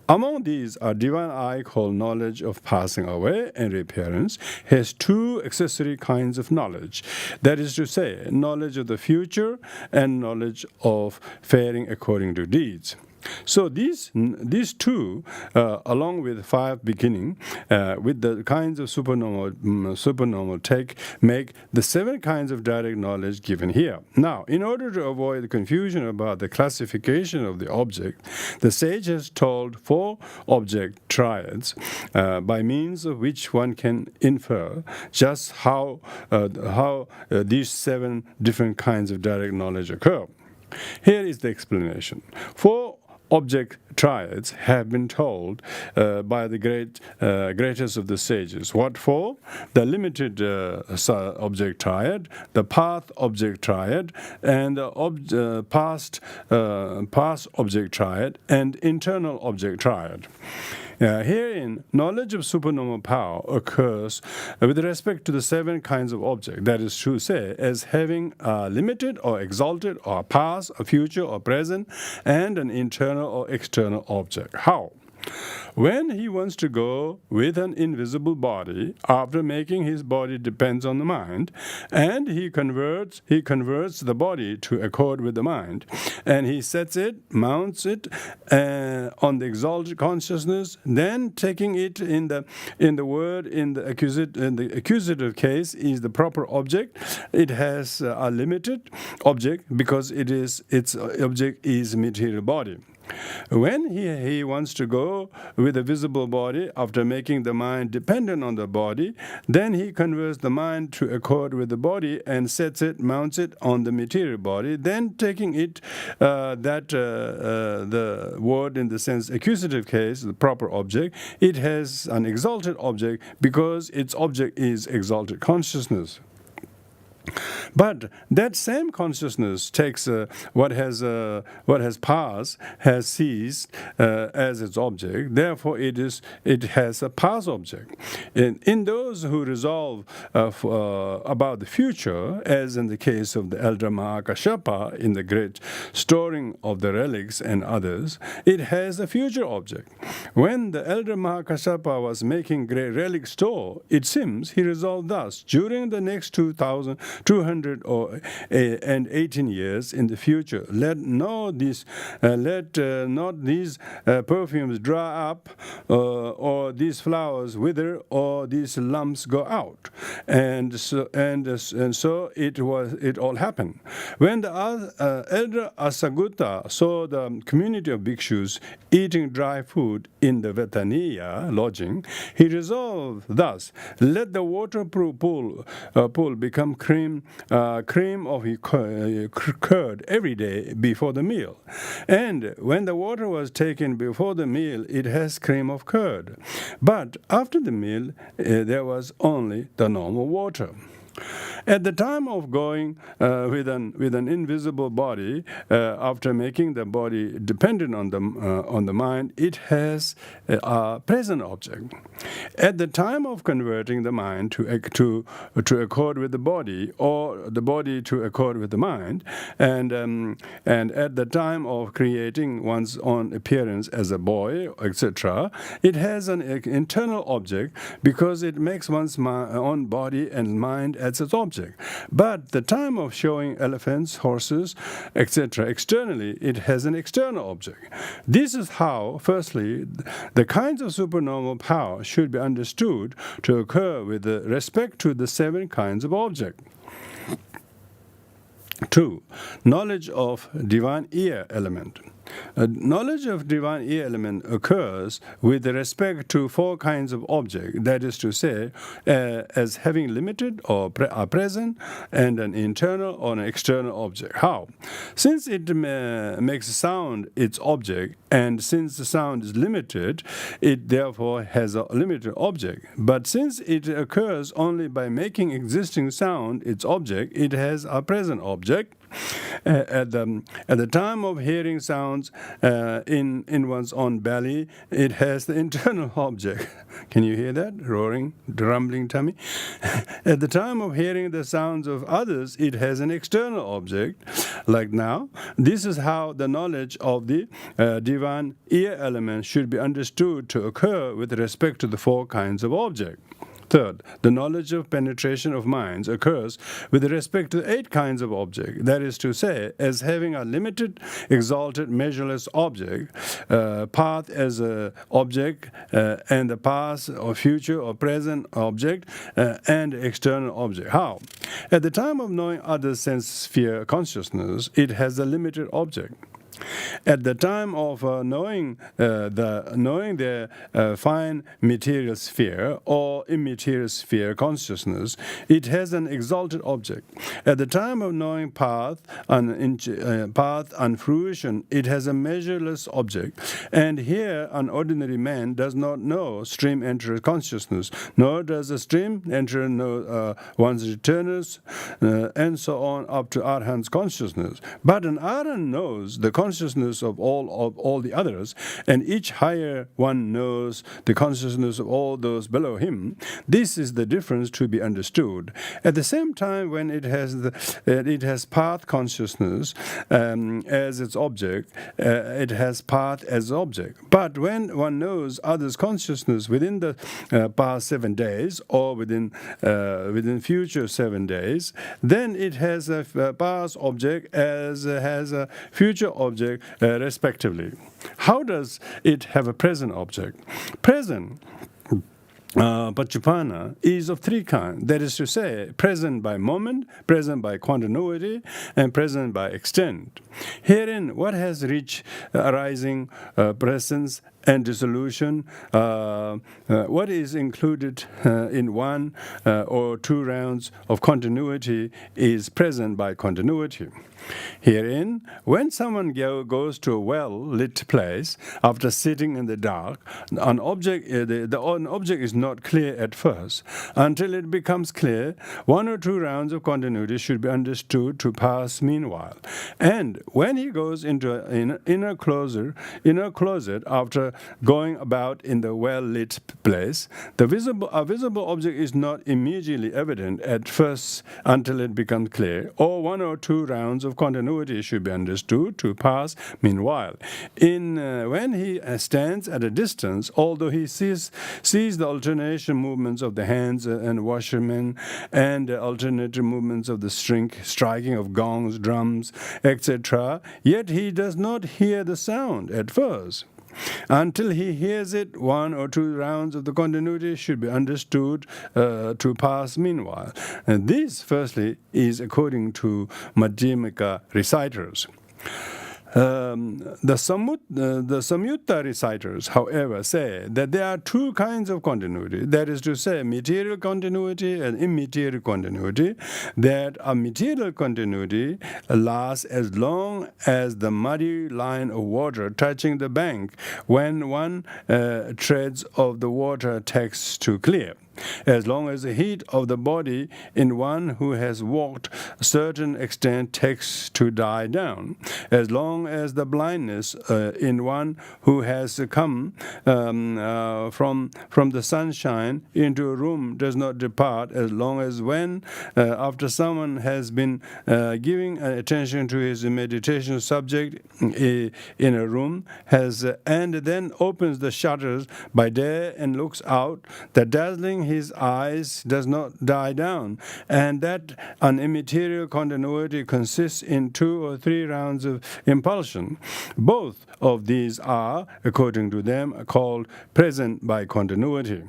Among these are divine eye, called knowledge of passing away and reappearance, has 2 accessory kinds of knowledge. That is to say, knowledge of the future and knowledge of faring according to deeds. So these two, along with 5 beginning, with the kinds of supernormal make the 7 kinds of direct knowledge given here. Now, in order to avoid the confusion about the classification of the object, the sage has told 4 object triads, by means of which one can infer just how these 7 different kinds of direct knowledge occur. Here is the explanation. 4 object triads have been told by the greatest of the sages. What for? The limited object triad, the path object triad, and the past object triad, and internal object triad. Herein, knowledge of supernormal power occurs with respect to the 7 kinds of object, that is to say, as having a limited or exalted or a past, a future or present, and an internal or external object. How? When he wants to go with an invisible body, after making his body depends on the mind, and he converts the body to accord with the mind, and he sets it, mounts it on the exalted consciousness, then taking it in the accusative case is the proper object. It has a limited object because its object is material body. When he wants to go with a visible body, after making the mind dependent on the body, then he converts the mind to accord with the body and sets it, mounts it on the material body, then taking it, the word in the sense accusative case, the proper object, it has an exalted object because its object is exalted consciousness. But that same consciousness takes what has passed, has ceased as its object. Therefore, it has a past object. In those who resolve about the future, as in the case of the elder Mahakashapa in the great storing of the relics and others, it has a future object. When the elder Mahakashapa was making great relic store, it seems he resolved thus: during the next 2,218 years in the future, let not these perfumes dry up, or these flowers wither, or these lumps go out, and so it all happened. When the elder Asagutta saw the community of bhikshus eating dry food in the Vetaniya lodging, he resolved thus: let the water pool become cream of curd every day before the meal. And when the water was taken before the meal, it has cream of curd. But after the meal, there was only the normal water. At the time of going with an invisible body, after making the body dependent on the mind, it has a present object. At the time of converting the mind to accord with the body, or the body to accord with the mind, and at the time of creating one's own appearance as a boy, etc., it has an internal object because it makes one's own body and mind as its object. But the time of showing elephants, horses, etc., externally, it has an external object. This is how, firstly, the kinds of supernormal power should be understood to occur with respect to the 7 kinds of object. 2. Knowledge of divine ear element. Knowledge of divine ear element occurs with respect to 4 kinds of object, that is to say, as having limited or a present and an internal or an external object. How? Since it makes sound its object, and since the sound is limited, it therefore has a limited object. But since it occurs only by making existing sound its object, it has a present object. At the time of hearing sounds in one's own belly, it has the internal object. Can you hear that? Roaring, rumbling tummy. At the time of hearing the sounds of others, it has an external object, like now. This is how the knowledge of the divine ear element should be understood to occur with respect to the 4 kinds of object. Third, the knowledge of penetration of minds occurs with respect to 8 kinds of object, that is to say, as having a limited, exalted, measureless object, path as an object, and the past or future or present object, and external object. How? At the time of knowing other sense sphere consciousness, it has a limited object. At the time of knowing the fine material sphere or immaterial sphere consciousness, it has an exalted object. At the time of knowing path and fruition, it has a measureless object. And here, an ordinary man does not know stream enterer consciousness, nor does a stream enterer know one's returners, and so on up to Arhan's consciousness. But an Arhan knows the consciousness of all the others, and each higher one knows the consciousness of all those below him. This is the difference to be understood. At the same time, when it has path consciousness as its object, it has path as object. But when one knows others' consciousness within the past 7 days or within future 7 days, then it has a past object as has a future object, respectively. How does it have a present object? Present Pachupana is of 3 kinds, that is to say, present by moment, present by continuity, and present by extent. Herein, what has reached arising, presence, and dissolution, what is included in 1 or 2 rounds of continuity is present by continuity. Herein, when someone goes to a well-lit place after sitting in the dark, an object is not clear at first. Until it becomes clear, 1 or 2 rounds of continuity should be understood to pass meanwhile. And when he goes into an inner closet after going about in the well-lit place, a visible object is not immediately evident at first until it becomes clear, or 1 or 2 rounds of continuity should be understood to pass meanwhile. When he stands at a distance, although he sees the alternation movements of the hands and washermen and the alternative movements of the striking of gongs, drums, etc., yet he does not hear the sound at first. Until he hears it, 1 or 2 rounds of the continuity should be understood to pass meanwhile. And this, firstly, is according to Madhyamika reciters. The Samyutta reciters, however, say that there are 2 kinds of continuity, that is to say, material continuity and immaterial continuity, that a material continuity lasts as long as the muddy line of water touching the bank when one treads of the water takes to clear. As long as the heat of the body in one who has walked a certain extent takes to die down, as long as the blindness in one who has come from the sunshine into a room does not depart, as long as when, after someone has been giving attention to his meditation subject in a room, and then opens the shutters by day and looks out, the dazzling his eyes does not die down, and that an immaterial continuity consists in 2 or 3 rounds of impulsion. Both of these are, according to them, called present by continuity.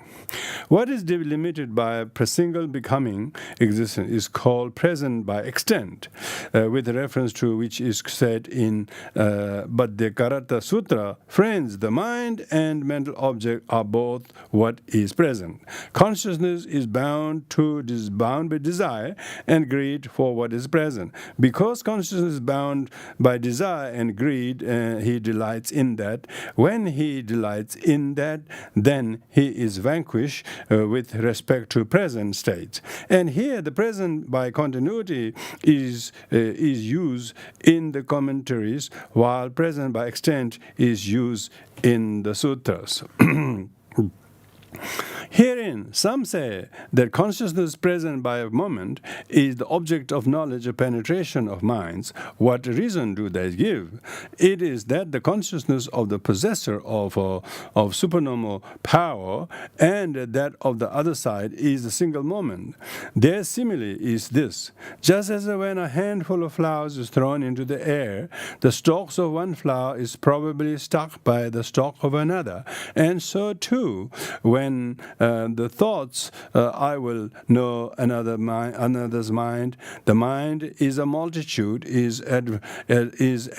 What is delimited by a single becoming existence is called present by extent, with reference to which is said in Bhaddyakarata Sutra, friends, the mind and mental object are both what is present. Consciousness is bound by desire and greed for what is present. Because consciousness is bound by desire and greed, he delights in that. When he delights in that, then he is vanquished with respect to present states. And here the present by continuity is used in the commentaries, while present by extent is used in the sutras. Herein, some say that consciousness present by a moment is the object of knowledge of penetration of minds. What reason do they give? It is that the consciousness of the possessor of supernormal power and that of the other side is a single moment. Their simile is this: just as when a handful of flowers is thrown into the air, the stalks of one flower is probably struck by the stalk of another, and so too, when the thoughts, I will know another's mind. The mind is a multitude, is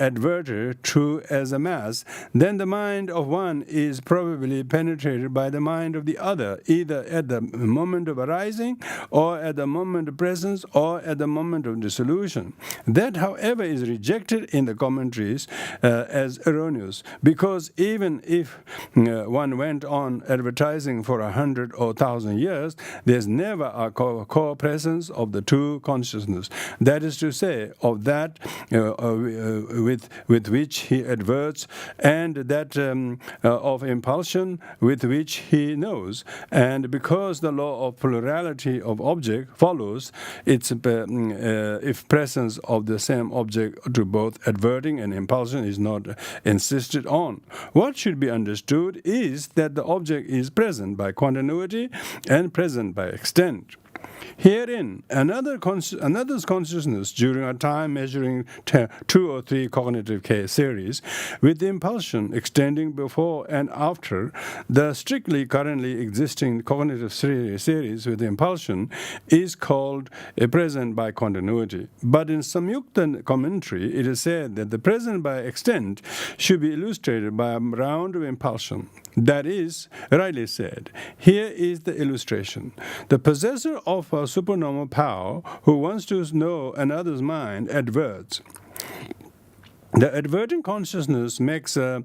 adverted true as a mass. Then the mind of one is probably penetrated by the mind of the other, either at the moment of arising, or at the moment of presence, or at the moment of dissolution. That, however, is rejected in the commentaries as erroneous, because even if one went on advertising for 100 or 1,000 years, there's never a co-presence of the two consciousness. That is to say, of that with which he adverts, and that of impulsion with which he knows. And because the law of plurality of object follows, its if presence of the same object to both adverting and impulsion is not insisted on. What should be understood is that the object is present by continuity and present by extent. Herein, another's consciousness during a time measuring 2 or 3 cognitive case series, with the impulsion extending before and after the strictly currently existing cognitive series with impulsion, is called a present by continuity. But in Samyukta commentary, it is said that the present by extent should be illustrated by a round of impulsion. That is rightly said. Here is the illustration. The possessor of a supernormal power who wants to know another's mind adverts. The adverting consciousness makes the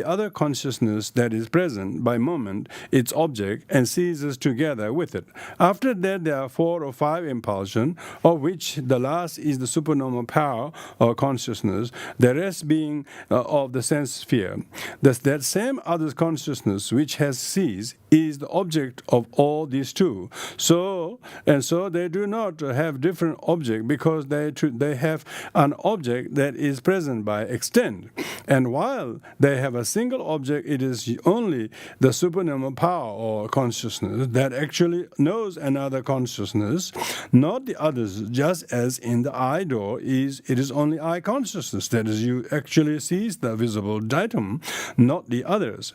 other consciousness that is present by moment its object and seizes together with it. After that, there are 4 or 5 impulsions, of which the last is the supernormal power or consciousness, the rest being of the sense sphere. Thus, that same other consciousness which has ceased is the object of all these two. So they do not have different object, because they have an object that is present by extent. And while they have a single object, it is only the supernormal power or consciousness that actually knows another consciousness, not the others, just as in the eye door it is only eye consciousness, that is, you actually sees the visible datum, not the others.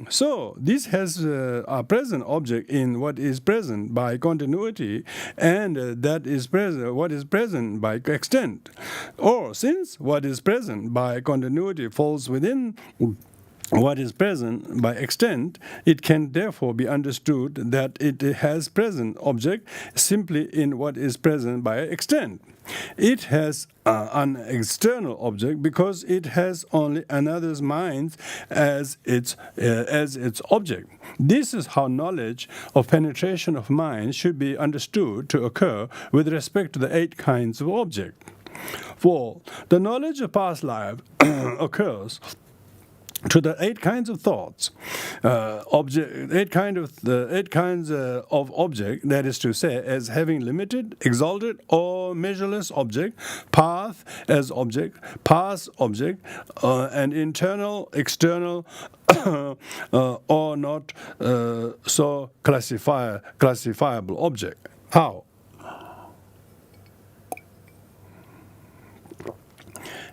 So this has a present object in what is present by continuity, and that is present what is present by extent. Or since what is present by continuity falls within what is present by extent, it can therefore be understood that it has present object simply in what is present by extent. It has an external object because it has only another's mind as its object. This is how knowledge of penetration of mind should be understood to occur with respect to the 8 kinds of object. For the knowledge of past life occurs to the 8 kinds of thoughts, 8 kinds of object, that is to say, as having limited, exalted, or measureless object, path as object, past object, and internal, external, or not so classifiable object. How?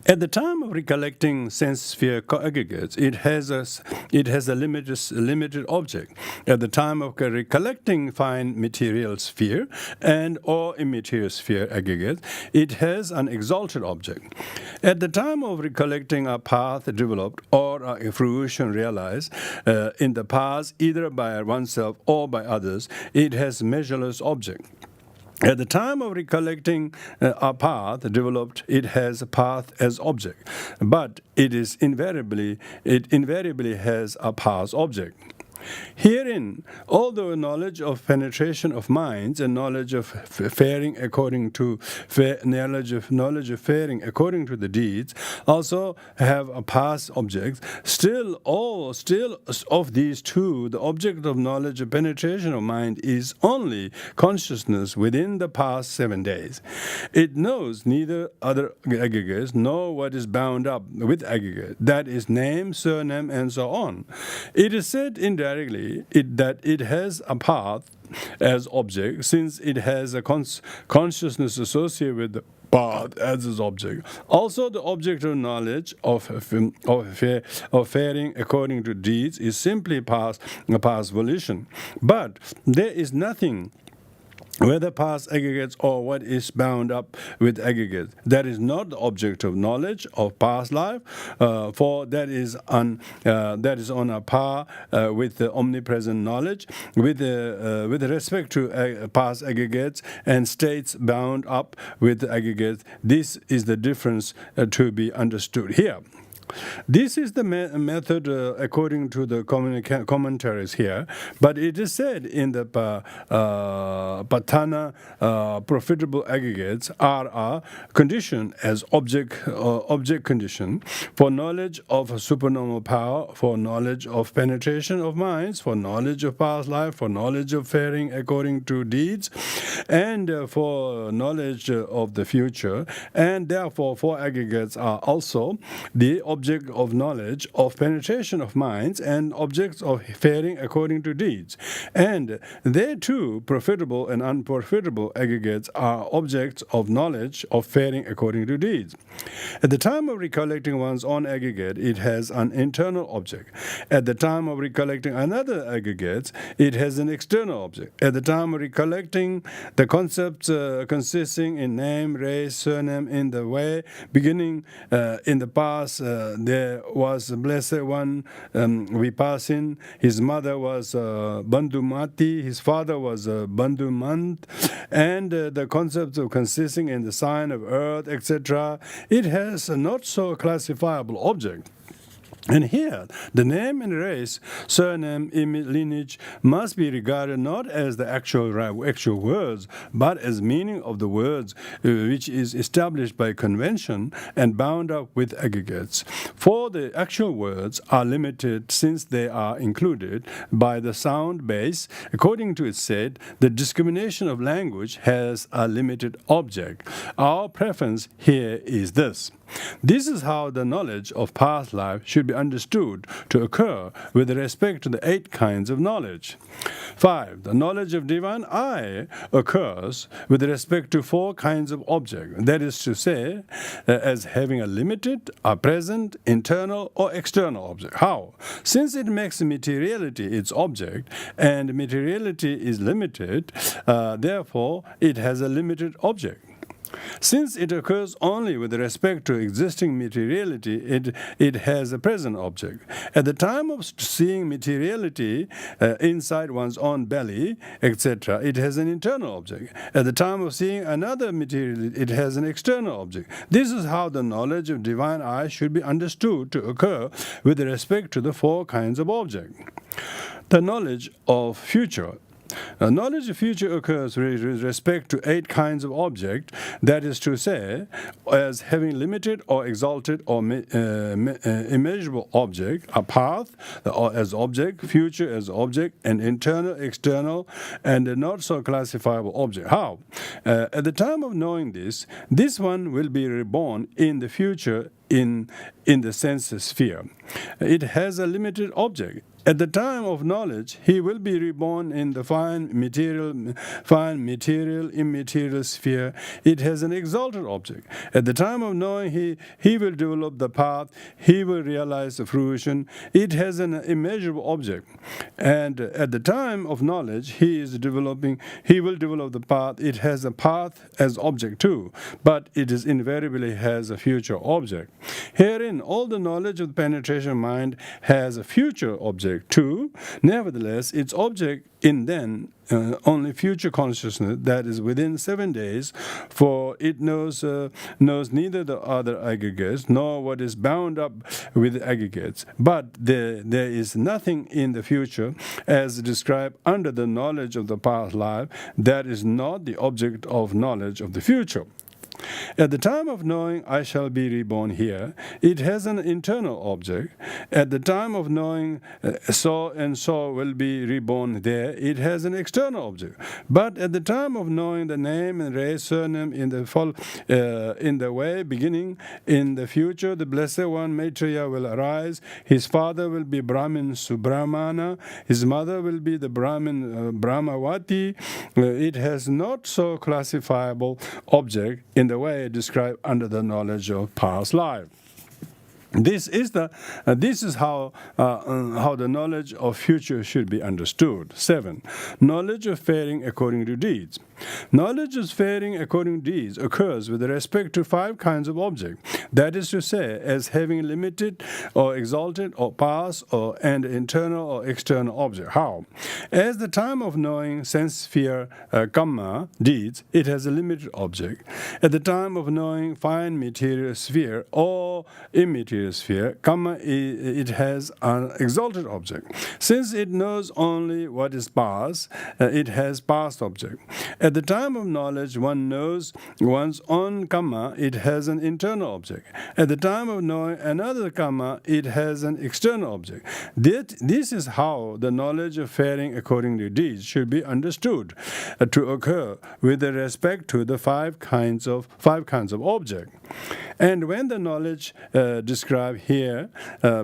At the time of recollecting sense sphere aggregates, it has a limited object. At the time of recollecting fine material sphere and or immaterial sphere aggregates, it has an exalted object. At the time of recollecting a path developed or a fruition realized in the past, either by oneself or by others, it has measureless object. At the time of recollecting a path developed, it has a path as object, but it invariably has a path object. Herein, although knowledge of penetration of minds and knowledge of faring according to knowledge of faring according to the deeds also have a past object, still of these two, the object of knowledge of penetration of mind is only consciousness within the past 7 days. It knows neither other aggregates nor what is bound up with aggregate, that is name, surname, and so on. It is said indirectly that it has a path as object, since it has a consciousness associated with the path as its object. Also, the object of knowledge of faring according to deeds is simply past volition. But there is nothing, whether past aggregates or what is bound up with aggregates, that is not the object of knowledge of past life, for that is on a par with the omnipresent knowledge with respect to past aggregates and states bound up with aggregates. This is the difference to be understood here. This is the method according to the commentaries here, but it is said in the Patana profitable aggregates are a condition as object condition for knowledge of supernormal power, for knowledge of penetration of minds, for knowledge of past life, for knowledge of faring according to deeds, and for knowledge of the future. And therefore, four aggregates are also the object of knowledge of penetration of minds and objects of faring according to deeds. And they too, profitable and unprofitable aggregates, are objects of knowledge of faring according to deeds. At the time of recollecting one's own aggregate, it has an internal object. At the time of recollecting another aggregate, it has an external object. At the time of recollecting the concepts consisting in name, race, surname, in the way, beginning in the past, there was a blessed one, Vipassin. His mother was Bandhumati. His father was Bandhumant. And the concepts of consisting in the sign of earth, etc., it has a not so classifiable object. And here, the name and race, surname, lineage must be regarded not as the actual words, but as meaning of the words, which is established by convention and bound up with aggregates. For the actual words are limited since they are included by the sound base. According to it said, the discrimination of language has a limited object. Our preference here is this. This is how the knowledge of past life should be understood to occur with respect to the 8 kinds of knowledge. 5. The knowledge of divine I occurs with respect to 4 kinds of object, that is to say, as having a limited, a present, internal, or external object. How? Since it makes materiality its object, and materiality is limited, therefore it has a limited object. Since it occurs only with respect to existing materiality, it has a present object. At the time of seeing materiality inside one's own belly, etc., it has an internal object. At the time of seeing another materiality, it has an external object. This is how the knowledge of divine I should be understood to occur with respect to the 4 kinds of object. The knowledge of future. Knowledge of future occurs with respect to 8 kinds of object, that is to say, as having limited or exalted or immeasurable object, a path as object, future as object, and internal, external, and a not so classifiable object. How? At the time of knowing this one will be reborn in the future in the sense sphere. It has a limited object. At the time of knowledge, he will be reborn in the fine material, immaterial sphere. It has an exalted object. At the time of knowing, he will develop the path. He will realize the fruition. It has an immeasurable object. And at the time of knowledge, he will develop the path. It has a path as object too, but it is invariably has a future object. Herein, all the knowledge of the penetration mind has a future object too. Nevertheless, its object in then only future consciousness that is within 7 days, for it knows neither the other aggregates nor what is bound up with the aggregates. But there is nothing in the future as described under the knowledge of the past life that is not the object of knowledge of the future. At the time of knowing I shall be reborn here, it has an internal object. At the time of knowing so and so will be reborn there, it has an external object. But at the time of knowing the name and race, surname in the way beginning, in the future, the Blessed One Maitreya will arise. His father will be Brahmin Subramana. His mother will be the Brahmin Brahmawati. It has not so classifiable object in the way described under the knowledge of past life. This is how the knowledge of future should be understood. 7. Knowledge of faring according to deeds. Knowledge of faring according to deeds occurs with respect to 5 kinds of object. That is to say, as having limited or exalted or past or and internal or external object. How? As the time of knowing sense sphere kamma deeds, it has a limited object. At the time of knowing fine material sphere or immaterial sphere, kamma, it has an exalted object. Since it knows only what is past, it has past object. At the time of knowledge, one knows one's own kamma, it has an internal object. At the time of knowing another kamma, it has an external object. This is how the knowledge of faring according to deeds should be understood to occur with respect to the 5 kinds of object. And when the knowledge described here,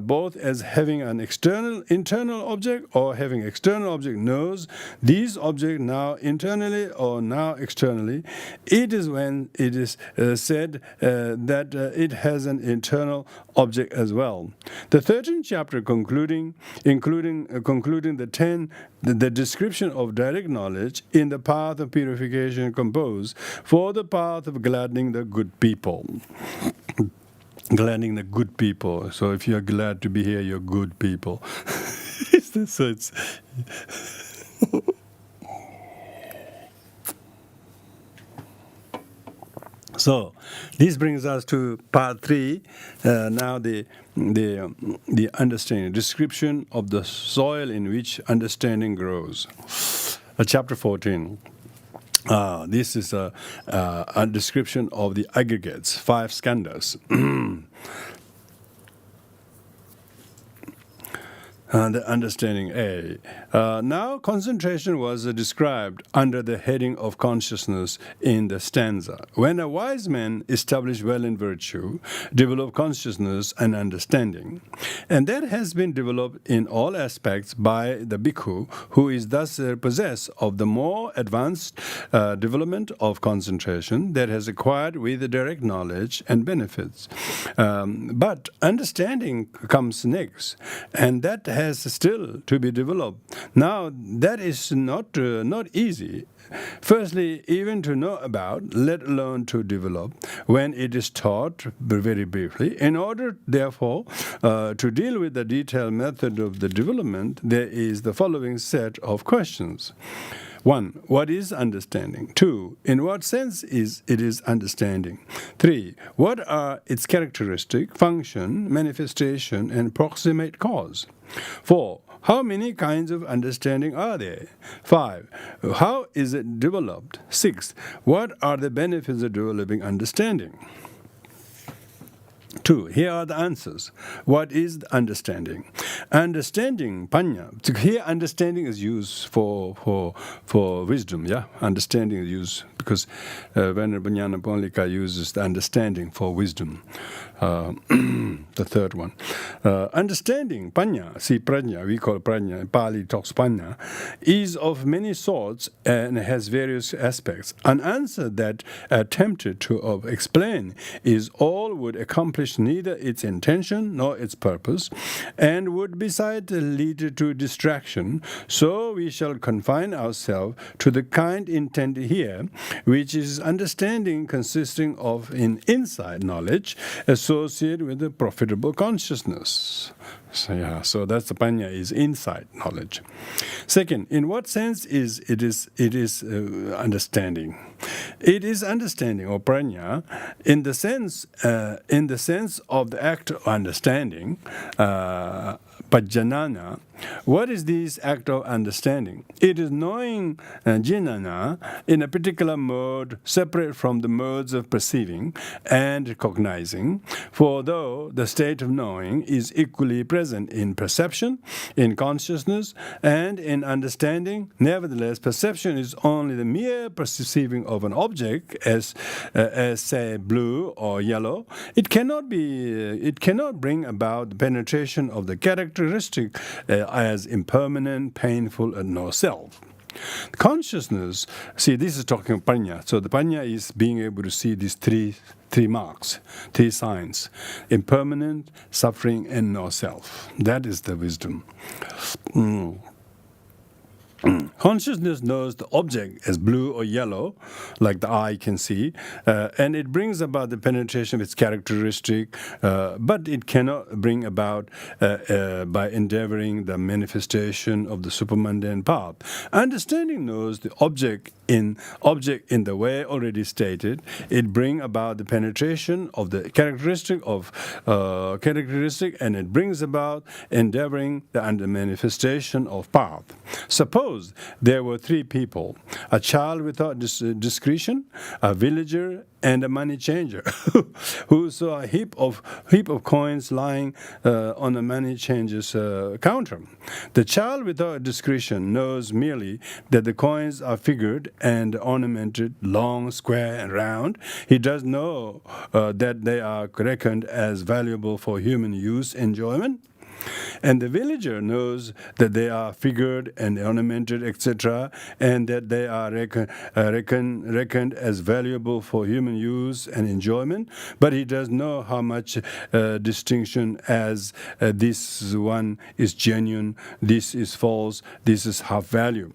both as having an internal object or having external object, knows these objects now internally or now externally, it is when it is said that it has an internal object as well. The 13th chapter concluding the description of direct knowledge in the path of purification composed for the path of gladdening the good people. Gladdening the good people. So if you're glad to be here, you're good people. So this brings us to part 3. Now the understanding, description of the soil in which understanding grows. Chapter 14. This is a description of the aggregates, 5 skandhas. The understanding A. Now concentration was described under the heading of consciousness in the stanza. When a wise man established well in virtue, developed consciousness and understanding, and that has been developed in all aspects by the bhikkhu, who is thus possessed of the more advanced development of concentration that has acquired with the direct knowledge and benefits. But understanding comes next, and that has still to be developed. Now, that is not easy. Firstly, even to know about, let alone to develop, when it is taught very briefly. In order, therefore, to deal with the detailed method of the development, there is the following set of questions. 1. What is understanding? 2. In what sense is understanding? 3. What are its characteristic, function, manifestation, and proximate cause? 4. How many kinds of understanding are there? 5. How is it developed? 6. What are the benefits of developing understanding? 2. Here are the answers. What is understanding? Understanding, panya. So here understanding is used for wisdom, yeah? Understanding is used because Venerable Nyanaponika uses the understanding for wisdom. The third one. Understanding, panya, see prajna, we call prajna, in Pali talks panya, is of many sorts and has various aspects. An answer that attempted to explain is all would accomplish accomplish neither its intention nor its purpose, and would besides lead to distraction. So we shall confine ourselves to the kind intended here, which is understanding consisting of an inside knowledge associated with a profitable consciousness. So that's the panya, is insight knowledge. Second, in what sense is it understanding? It is understanding, or prajna, in the sense of the act of understanding, pajjanana. What is this act of understanding? It is knowing jnana in a particular mode separate from the modes of perceiving and cognizing, for though the state of knowing is equally present in perception, in consciousness, and in understanding, nevertheless perception is only the mere perceiving of an object as say blue or yellow. It cannot bring about the penetration of the characteristic as impermanent, painful, and no self. Consciousness, see, this is talking of panya. So the panya is being able to see these three marks, 3 signs: impermanent, suffering, and no self. That is the wisdom. Consciousness knows the object as blue or yellow, like the eye can see, and it brings about the penetration of its characteristic, but it cannot bring about by endeavoring the manifestation of the supermundane path. Understanding knows the object in the way already stated. It brings about the penetration of the characteristic, and it brings about endeavoring the manifestation of path. Suppose there were 3 people: a child without discretion, a villager, and a money changer, who saw a heap of coins lying on a money changer's counter. The child without discretion knows merely that the coins are figured and ornamented, long, square, and round. He does know that they are reckoned as valuable for human use, enjoyment. And the villager knows that they are figured and ornamented, etc., and that they are reckoned as valuable for human use and enjoyment, but he does know how much distinction as this one is genuine, this is false, this is half value.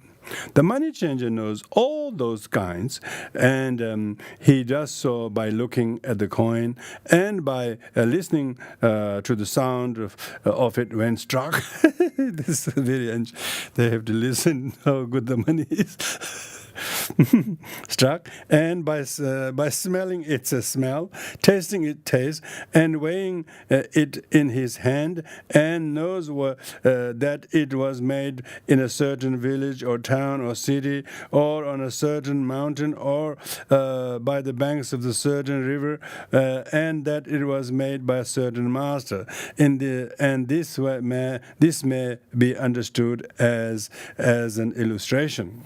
The money changer knows all those kinds, and he does so by looking at the coin and by listening to the sound of it when struck. This is they have to listen how good the money is. Struck, and by smelling its smell, tasting its taste, and weighing it in his hand, and knows that it was made in a certain village or town or city, or on a certain mountain, or by the banks of the certain river, and that it was made by a certain master. This may be understood as an illustration.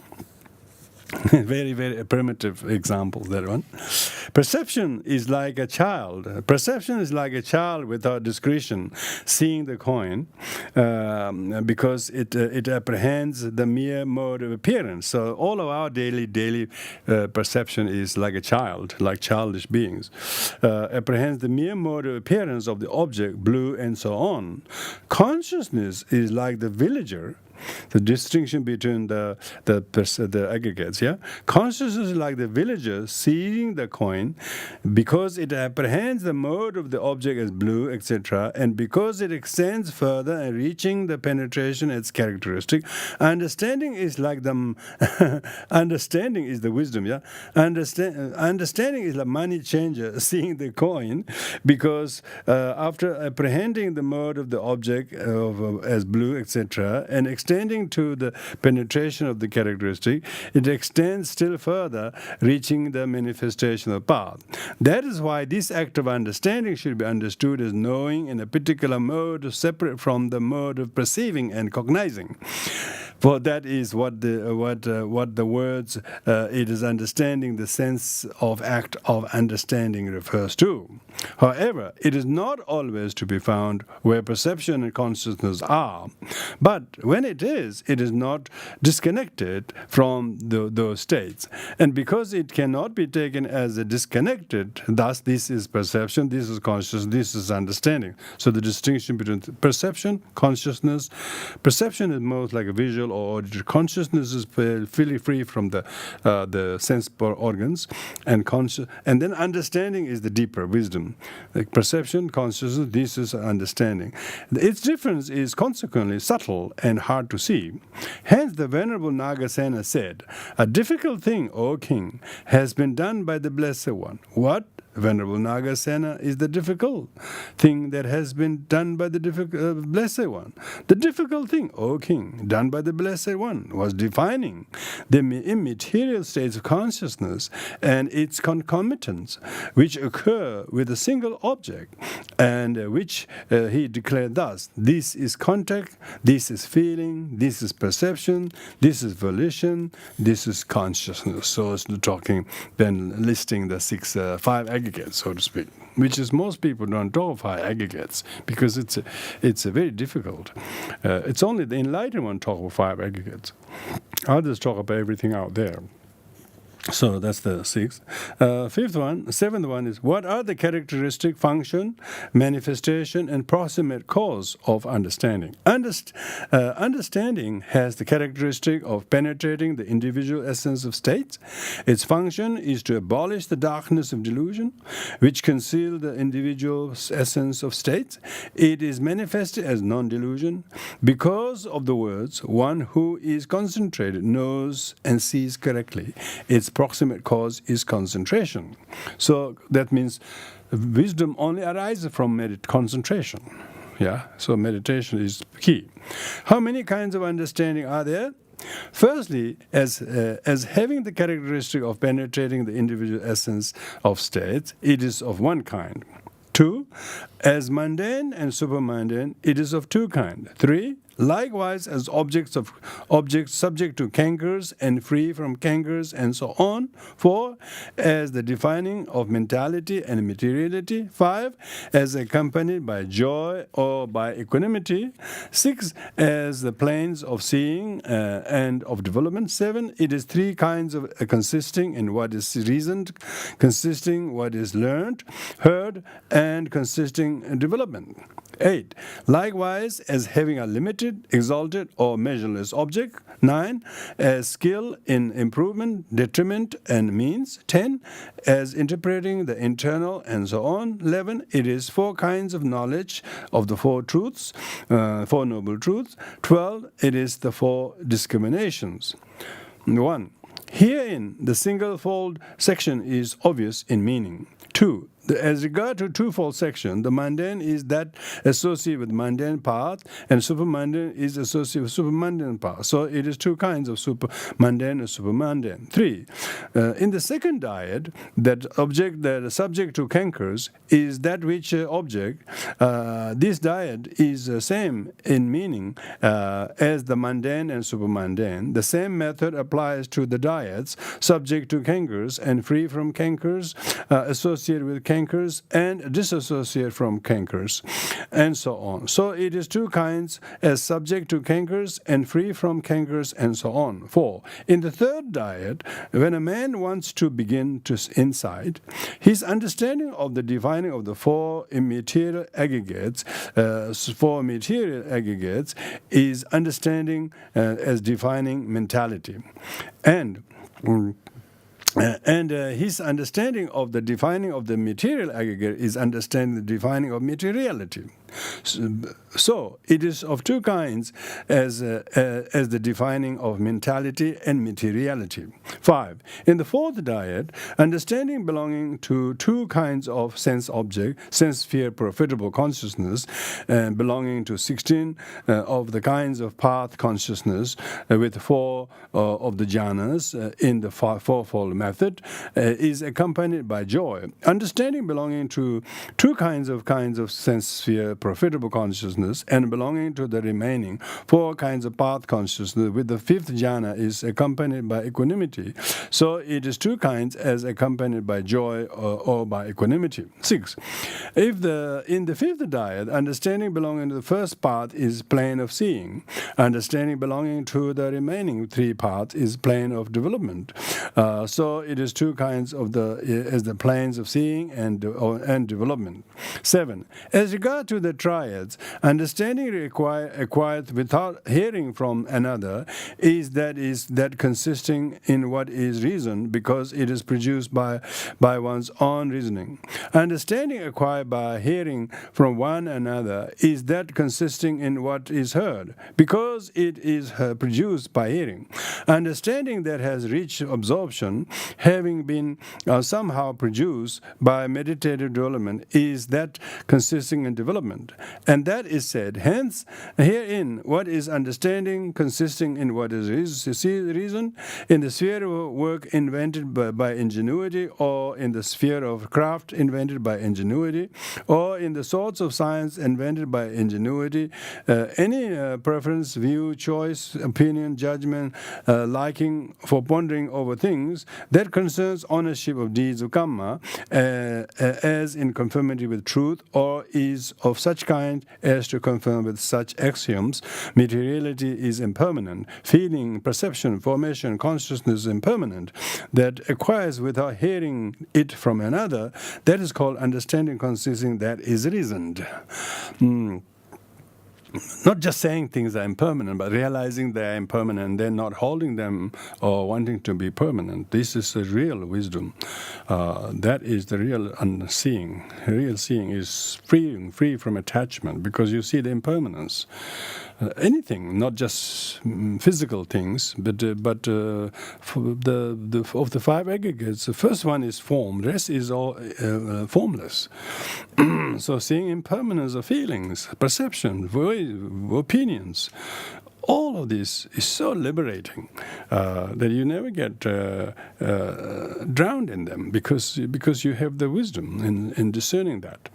Very, very primitive example, that one. Perception is like a child. Perception is like a child without discretion, seeing the coin, because it apprehends the mere mode of appearance. So all of our daily perception is like a child, like childish beings. Apprehends the mere mode of appearance of the object, blue, and so on. Consciousness is like the villager. The distinction between the aggregates, yeah? Consciousness is like the villager seeing the coin because it apprehends the mode of the object as blue, etc., and because it extends further and reaching the penetration its characteristic. Understanding is like the understanding is the wisdom, yeah? Understanding is the money changer seeing the coin because after apprehending the mode of the object as blue, etc., and extending to the penetration of the characteristic, it extends still further, reaching the manifestation of path. That is why this act of understanding should be understood as knowing in a particular mode separate from the mode of perceiving and cognizing. For that is what the words it is understanding the sense of act of understanding refers to. However, it is not always to be found where perception and consciousness are, but when it is not disconnected from those states. And because it cannot be taken as a disconnected, thus this is perception, this is consciousness, this is understanding. So the distinction between perception, consciousness, perception is most like a visual or auditory. Consciousness is fully free from the sense organs, and then understanding is the deeper wisdom. Like perception, consciousness, this is understanding. Its difference is consequently subtle and hard to see. Hence the Venerable Nagasena said, "A difficult thing, O king, has been done by the Blessed One." What? Venerable Nagasena is the difficult thing that has been done by the Blessed One. The difficult thing, O king, done by the Blessed One was defining the immaterial states of consciousness and its concomitants, which occur with a single object, and which he declared thus: this is contact, this is feeling, this is perception, this is volition, this is consciousness. So it's talking, then listing the five aggregates, so to speak, which is most people don't talk of five aggregates because it's a very difficult. It's only the enlightened one talk of five aggregates. Others talk about everything out there. So that's the sixth. Seventh one is, what are the characteristic, function, manifestation, and proximate cause of understanding? Understanding has the characteristic of penetrating the individual essence of states. Its function is to abolish the darkness of delusion, which conceal the individual essence of states. It is manifested as non-delusion because of the words, one who is concentrated knows and sees correctly. Its proximate cause is concentration. So that means wisdom only arises from concentration. Yeah, so meditation is key. How many kinds of understanding are there? Firstly, as having the characteristic of penetrating the individual essence of states, it is of one kind. 2, as mundane and supermundane, it is of two kinds. 3, likewise as objects subject to cankers and free from cankers and so on. 4, as the defining of mentality and materiality. 5, as accompanied by joy or by equanimity. 6, as the planes of seeing and of development. 7, it is three kinds of consisting in what is reasoned, consisting what is learned, heard, and consisting in development. 8, likewise as having a limited, exalted, or measureless object. 9, as skill in improvement, detriment, and means. 10, as interpreting the internal, and so on. 11, it is 4 kinds of knowledge of the 4 truths, 4 noble truths. 12, it is the 4 discriminations. 1, herein the single-fold section is obvious in meaning. 2, as regard to twofold section, the mundane is that associated with mundane path, and supermundane is associated with supermundane path. So it is 2 kinds of supermundane and supermundane. 3, in the second dyad, that is subject to cankers is that which object. This dyad is the same in meaning as the mundane and supermundane. The same method applies to the dyads subject to cankers and free from cankers, associated with cankers and disassociate from cankers, and so on. So it is 2 kinds, as subject to cankers and free from cankers, and so on. 4, in the third dyad, when a man wants to begin to insight, his understanding of the defining of the 4 immaterial aggregates, is understanding as defining mentality. And his understanding of the defining of the material aggregate is understanding the defining of materiality. So it is of 2 kinds, as the defining of mentality and materiality. 5, in the fourth dyad, understanding belonging to 2 kinds of sense object, sense sphere profitable consciousness, belonging to 16 of the kinds of path consciousness, with 4 of the jhanas in the fourfold method, is accompanied by joy. Understanding belonging to 2 kinds of sense sphere profitable consciousness and belonging to the remaining 4 kinds of path consciousness, with the 5th jhana is accompanied by equanimity. So it is 2 kinds as accompanied by joy or by equanimity. 6. In the 5th diet, understanding belonging to the first path is plane of seeing. Understanding belonging to the remaining 3 paths is plane of development. So it is 2 kinds of the planes of seeing and development. 7. As regard to the triads, understanding acquired without hearing from another is that consisting in what is reason, because it is produced by one's own reasoning. Understanding acquired by hearing from one another is that consisting in what is heard, because it is produced by hearing. Understanding that has reached absorption, having been somehow produced by meditative development, is that consisting in development. And that is said, hence, herein, what is understanding consisting in what is reason, in the sphere of work invented by ingenuity, or in the sphere of craft invented by ingenuity, or in the sorts of science invented by ingenuity, any preference, view, choice, opinion, judgment, liking for pondering over things that concerns ownership of deeds of karma, as in conformity with truth, or is of such kind as to confirm with such axioms. Materiality is impermanent. Feeling, perception, formation, consciousness is impermanent. That acquires without hearing it from another, that is called understanding consisting that is reasoned. Not just saying things are impermanent, but realizing they are impermanent, then not holding them or wanting to be permanent. This is the real wisdom. That is the real seeing. Real seeing is free from attachment, because you see the impermanence. Anything, not just physical things, but of the 5 aggregates, the first one is form. The rest is all formless. So seeing impermanence of feelings, perception, opinions, all of this is so liberating that you never get drowned in them, because you have the wisdom in discerning that.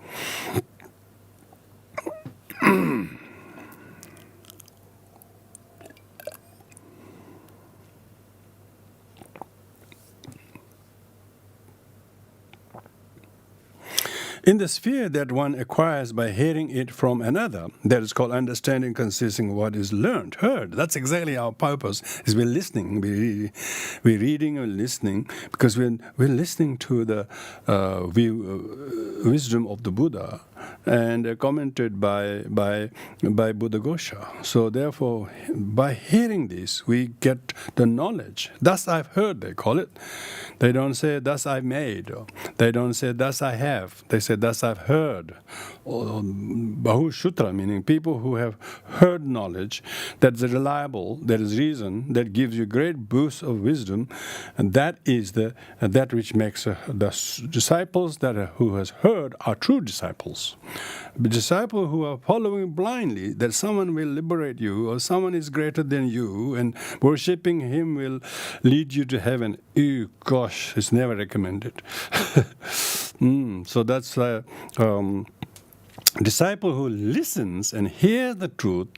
In the sphere that one acquires by hearing it from another, that is called understanding consisting of what is learned, heard. That's exactly our purpose, is we're listening. We're reading and listening, because we're listening to the wisdom of the Buddha, and commented by Buddhagosha. So therefore, by hearing this, we get the knowledge. Thus I've heard, they call it. They don't say, thus I made. Or they don't say, thus I have. They say, thus I've heard. Or Bahushutra, meaning people who have heard knowledge that is reliable, that is reason, that gives you great boost of wisdom, and that is that which makes the disciples who has heard are true disciples. The disciples who are following blindly that someone will liberate you, or someone is greater than you, and worshipping him will lead you to heaven. Ew, gosh, it's never recommended. So that's disciple who listens and hears the truth,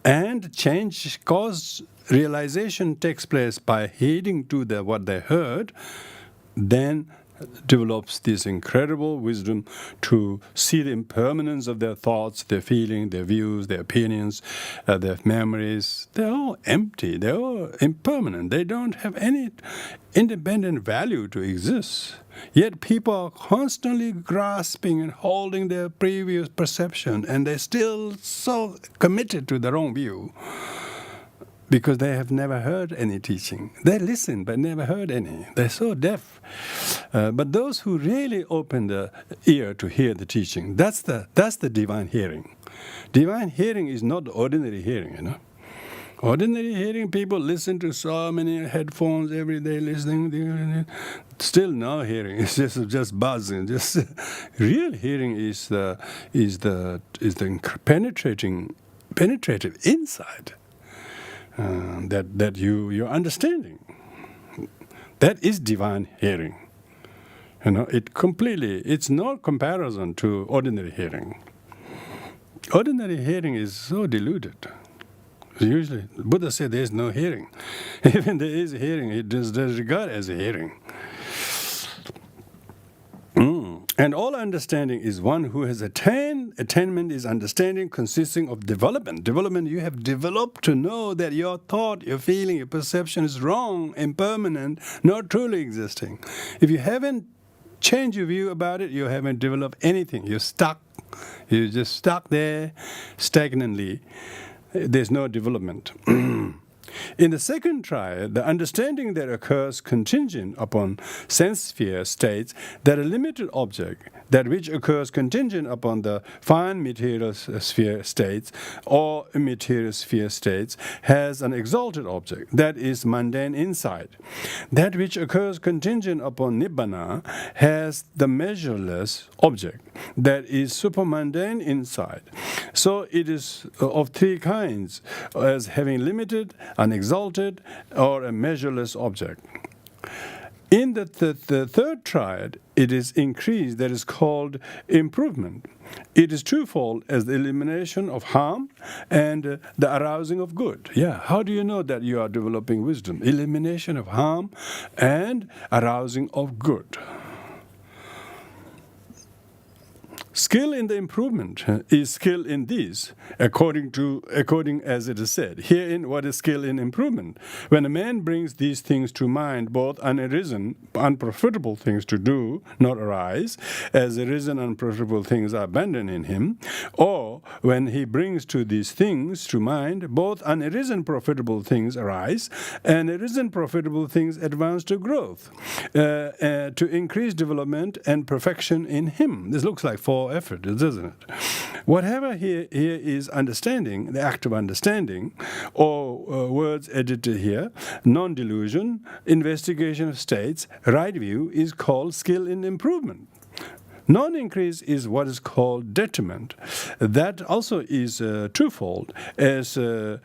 and change, cause realization takes place by heeding to what they heard, then develops this incredible wisdom to see the impermanence of their thoughts, their feelings, their views, their opinions, their memories. They're all empty. They're all impermanent. They don't have any independent value to exist. Yet people are constantly grasping and holding their previous perception, and they're still so committed to their own view, because they have never heard any teaching. They listen, but never heard any. They're so deaf. But those who really open the ear to hear the teaching, that's the divine hearing. Divine hearing is not ordinary hearing, you know. Ordinary hearing, people listen to so many headphones every day, listening. Still no hearing. It's just buzzing. Just real hearing is the penetrative insight. That you're understanding. That is divine hearing. You know, it's no comparison to ordinary hearing. Ordinary hearing is so deluded. Usually, Buddha said there is no hearing. Even there is hearing, it does regard as a hearing. And all understanding is one who has attained. Attainment is understanding consisting of development. Development, you have developed to know that your thought, your feeling, your perception is wrong, impermanent, not truly existing. If you haven't changed your view about it, you haven't developed anything. You're stuck. You're just stuck there stagnantly. There's no development. In the second triad, the understanding that occurs contingent upon sense sphere states that a limited object, that which occurs contingent upon the fine material sphere states or material sphere states, has an exalted object, that is mundane insight. That which occurs contingent upon nibbana has the measureless object, that is supermundane insight. So it is of three kinds, as having limited, an exalted, or a measureless object. In the third triad, it is increased, that is called improvement. It is twofold, as the elimination of harm and the arousing of good. Yeah, how do you know that you are developing wisdom? Elimination of harm and arousing of good. Skill in the improvement is skill in these, according as it is said. Herein, what is skill in improvement? When a man brings these things to mind, both unarisen, unprofitable things to do, not arise, as arisen, unprofitable things are abandoned in him, or when he brings to these things to mind, both unarisen, profitable things arise, and arisen, profitable things advance to growth, to increase development and perfection in him. This looks like four effort, doesn't it? Whatever here is understanding, the act of understanding, or words edited here, non-delusion, investigation of states, right view, is called skill in improvement. Non-increase is what is called detriment. That also is twofold, as the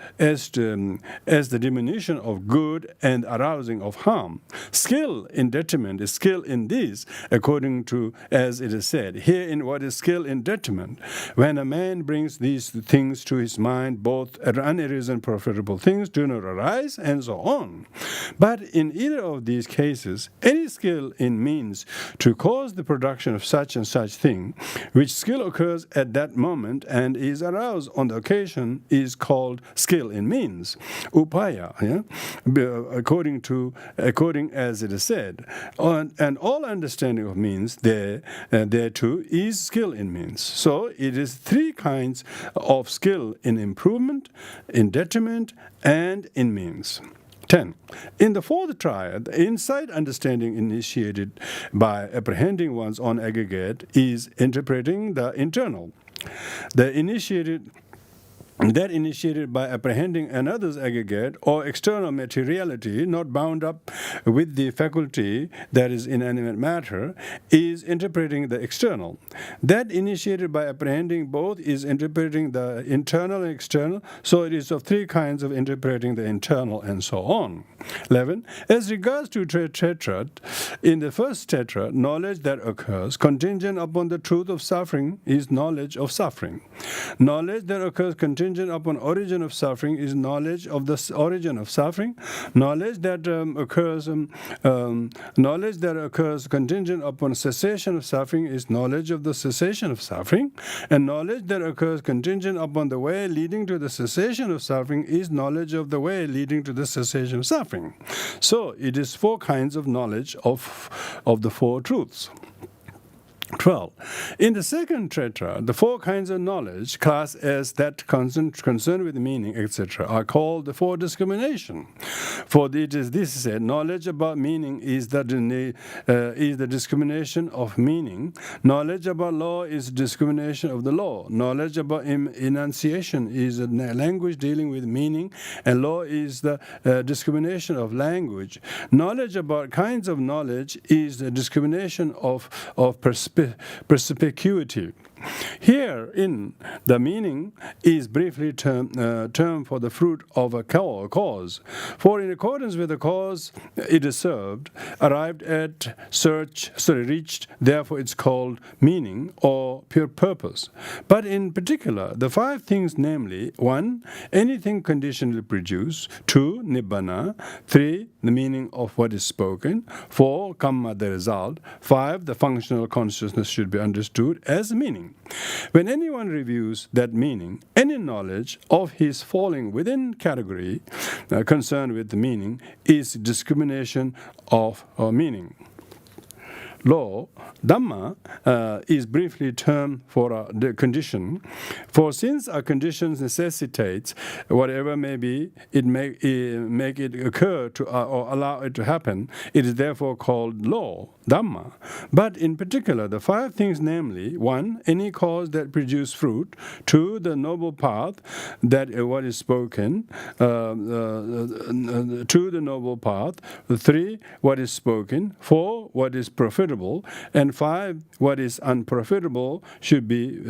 diminution of good and arousing of harm. Skill in detriment is skill in these, according to as it is said. Herein, what is skill in detriment? When a man brings these things to his mind, both unarisen profitable things do not arise, and so on. But in either of these cases, any skill in means to cause the production of such and such thing, which skill occurs at that moment and is aroused on the occasion, is called skill in means, upaya, according as it is said. And all understanding of means thereto is skill in means. So it is three kinds of skill: in improvement, in detriment, and in means. 10. In the fourth triad, the insight understanding initiated by apprehending one's own aggregate is interpreting the internal. That initiated by apprehending another's aggregate or external materiality, not bound up with the faculty that is inanimate matter, is interpreting the external. That initiated by apprehending both is interpreting the internal and external, so it is of three kinds of interpreting the internal, and so on. 11. As regards to tetra, in the first tetra, knowledge that occurs contingent upon the truth of suffering is knowledge of suffering. Knowledge that occurs contingent upon origin of suffering is knowledge of the origin of suffering. Knowledge that occurs contingent upon cessation of suffering is knowledge of the cessation of suffering. And knowledge that occurs contingent upon the way leading to the cessation of suffering is knowledge of the way leading to the cessation of suffering. So it is four kinds of knowledge of the four truths. 12. In the second tetra, the four kinds of knowledge, class as that concerned with meaning, etc., are called the four discrimination. For it is this said: knowledge about meaning is the discrimination of meaning. Knowledge about law is discrimination of the law. Knowledge about enunciation is a language dealing with meaning, and law is the discrimination of language. Knowledge about kinds of knowledge is the discrimination of perspicuity. Herein, the meaning is briefly term for the fruit of a cause. For in accordance with the cause it is served, arrived at, reached, therefore it's called meaning or pure purpose. But in particular, the five things, namely, 1, anything conditionally produced, 2, nibbana, 3, the meaning of what is spoken, 4, kamma, the result, 5, the functional consciousness should be understood as meaning. When anyone reviews that meaning, any knowledge of his falling within category concerned with the meaning is discrimination of meaning. Law, Dhamma, is briefly termed for the condition. For since a condition necessitates whatever may be, it make it occur to or allow it to happen, it is therefore called law, Dhamma. But in particular, the five things, namely, 1, any cause that produce fruit, 2, the noble path, that what is spoken, 2, the noble path, 3, what is spoken, 4, what is profitable, and 5, what is unprofitable should be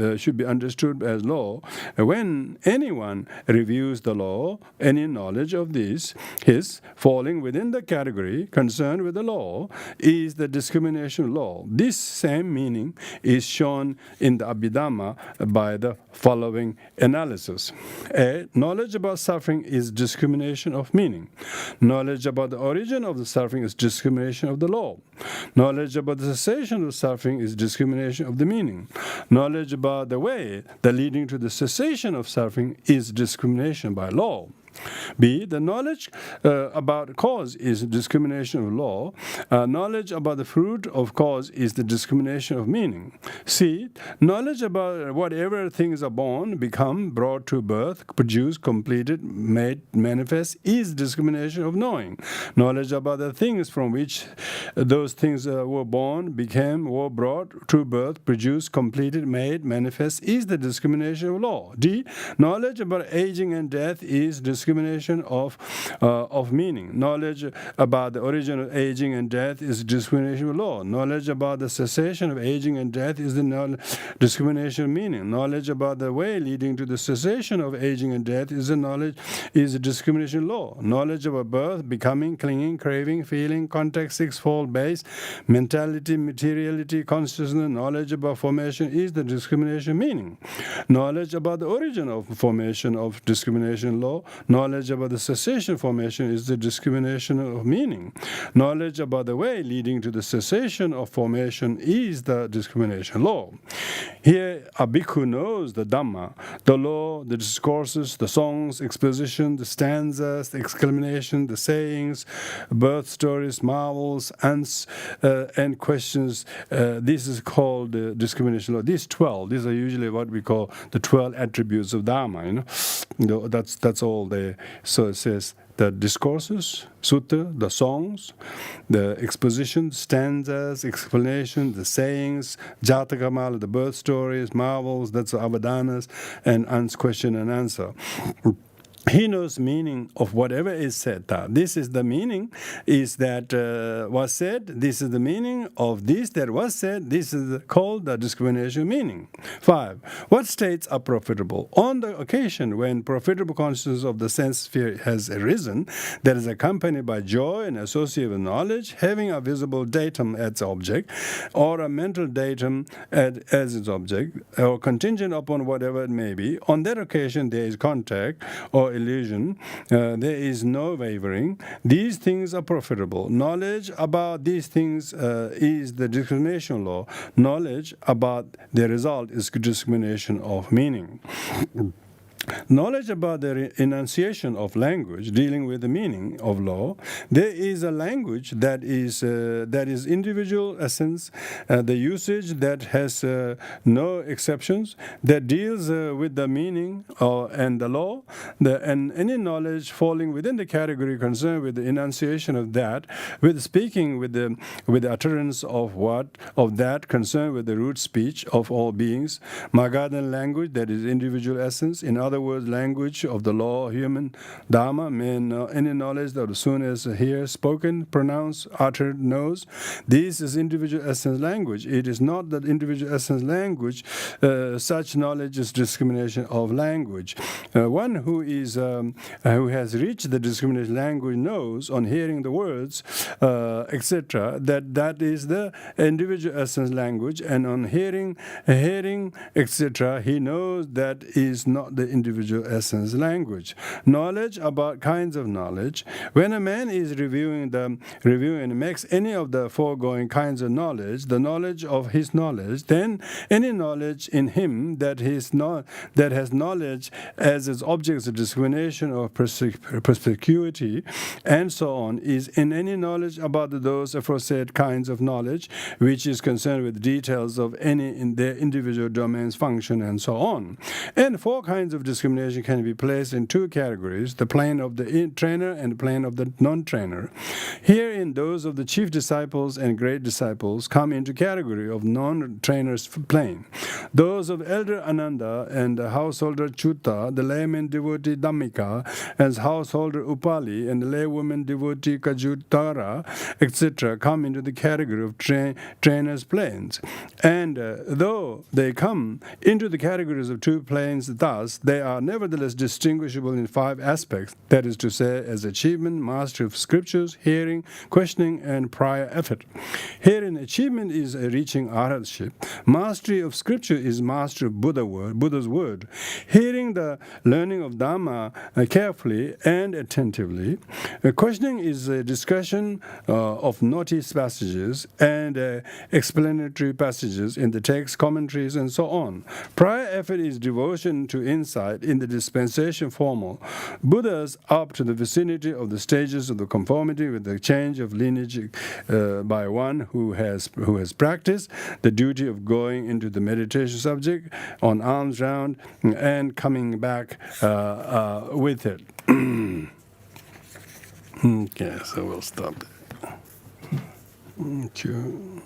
understood as law. When anyone reviews the law, any knowledge of this, his falling within the category concerned with the law, is the discrimination law. This same meaning is shown in the Abhidhamma by the following analysis. A. Knowledge about suffering is discrimination of meaning. Knowledge about the origin of the suffering is discrimination of the law. Knowledge about the cessation of suffering is discrimination of the meaning. Knowledge about the way that leading to the cessation of suffering is discrimination by law. B. The knowledge about cause is discrimination of law. Knowledge about the fruit of cause is the discrimination of meaning. C. Knowledge about whatever things are born, become, brought to birth, produced, completed, made, manifest is discrimination of knowing. Knowledge about the things from which those things were born, became, were brought to birth, produced, completed, made, manifest is the discrimination of law. D. Knowledge about aging and death is discrimination of meaning. Knowledge about the origin of aging and death is discrimination of law. Knowledge about the cessation of aging and death is the discrimination of meaning. Knowledge about the way leading to the cessation of aging and death is a discrimination of law. Knowledge about birth, becoming, clinging, craving, feeling, context, sixfold base, mentality, materiality, consciousness, knowledge about formation is the discrimination of meaning. Knowledge about the origin of formation of discrimination law. Knowledge about the cessation formation is the discrimination of meaning. Knowledge about the way leading to the cessation of formation is the discrimination law. Here, a bhikkhu knows the Dhamma, the law, the discourses, the songs, exposition, the stanzas, the exclamation, the sayings, birth stories, marvels, and questions. This is called discrimination law. These are usually what we call the 12 attributes of Dhamma. That's all there. So it says the discourses, sutta, the songs, the exposition, stanzas, explanation, the sayings, jatakamala, the birth stories, marvels, that's the avadanas, and question and answer. He knows meaning of whatever is said. This is the meaning, is that was said. This is the meaning of this that was said. This is called the discrimination meaning. 5. What states are profitable? On the occasion when profitable consciousness of the sense sphere has arisen, that is accompanied by joy and associated with knowledge, having a visible datum as object, or a mental datum as its object, or contingent upon whatever it may be, on that occasion there is contact or illusion, there is no wavering. These things are profitable. Knowledge about these things is the discrimination law. Knowledge about the result is discrimination of meaning. Knowledge about the enunciation of language dealing with the meaning of law. There is a language that is individual essence, the usage that has no exceptions, that deals with the meaning and the law, and any knowledge falling within the category concerned with the enunciation of that, with speaking with the utterance of that concerned with the root speech of all beings. Magadhan language that is individual essence. In other other words, language of the law, human dharma, any knowledge that as soon as hears, spoken, pronounced, uttered, knows. This is individual essence language. It is not that individual essence language, such knowledge is discrimination of language. One who has reached the discrimination language knows on hearing the words, etc., that is the individual essence language, and on hearing, etc., he knows that is not the individual essence language. Knowledge about kinds of knowledge. When a man is reviewing and makes any of the foregoing kinds of knowledge, the knowledge of his knowledge, then any knowledge in him that has knowledge as its objects of discrimination or perspicuity, and so on, is in any knowledge about those aforesaid kinds of knowledge, which is concerned with details of any in their individual domains, function, and so on. And four kinds of discrimination can be placed in two categories: the plane of the trainer and the plane of the non-trainer. Herein, those of the chief disciples and great disciples come into category of non-trainer's plane. Those of elder Ananda and the householder Chuta, the layman devotee Dhammika, and householder Upali, and the laywoman devotee Kajutara, etc., come into the category of trainer's planes. And though they come into the categories of two planes thus, they are nevertheless distinguishable in five aspects, that is to say, as achievement, mastery of scriptures, hearing, questioning, and prior effort. Herein, achievement is reaching arhatship. Mastery of scripture is mastery of Buddha's word. Hearing the learning of Dhamma carefully and attentively. Questioning is a discussion of notice passages and explanatory passages in the text, commentaries, and so on. Prior effort is devotion to insight in the dispensation formal. Buddhas up to the vicinity of the stages of the conformity with the change of lineage by one who has practiced the duty of going into the meditation subject on alms round and coming back with it. Okay, so we'll stop there. Thank you.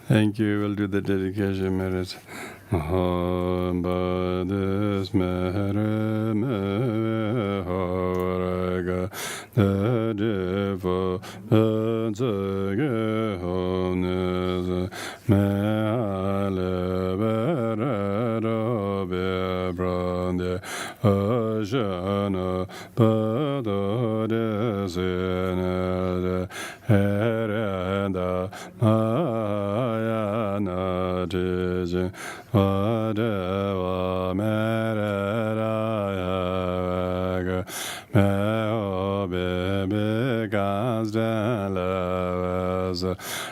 Thank you. We'll do the dedication merits. Aham Bades Mere Meharaga Dedevo Benzege Honez Mehale Berero Bebrande Ajana Bado Desenede Herenda Mayana Tijin Vadeva Mereraya Meo Bebe Gazdalevas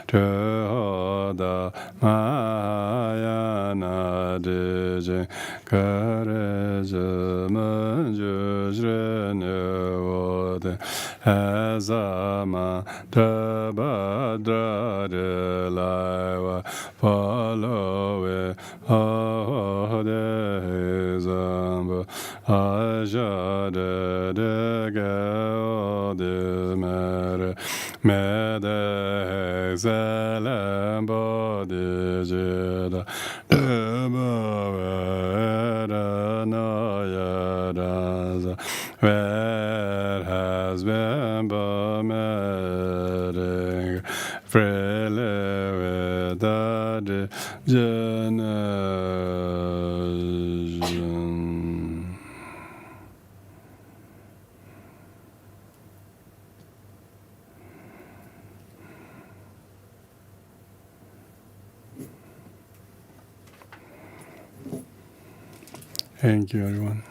Tehoda Mayana Tijin Kareja Manjujrenevote Azama Tabadra de Laiva Follow it Zamba Ajade de Gao de Mere Mede Exelembo de Jeda Debavera Noyadaza where has been Bomering Freely without generation. Thank you, everyone.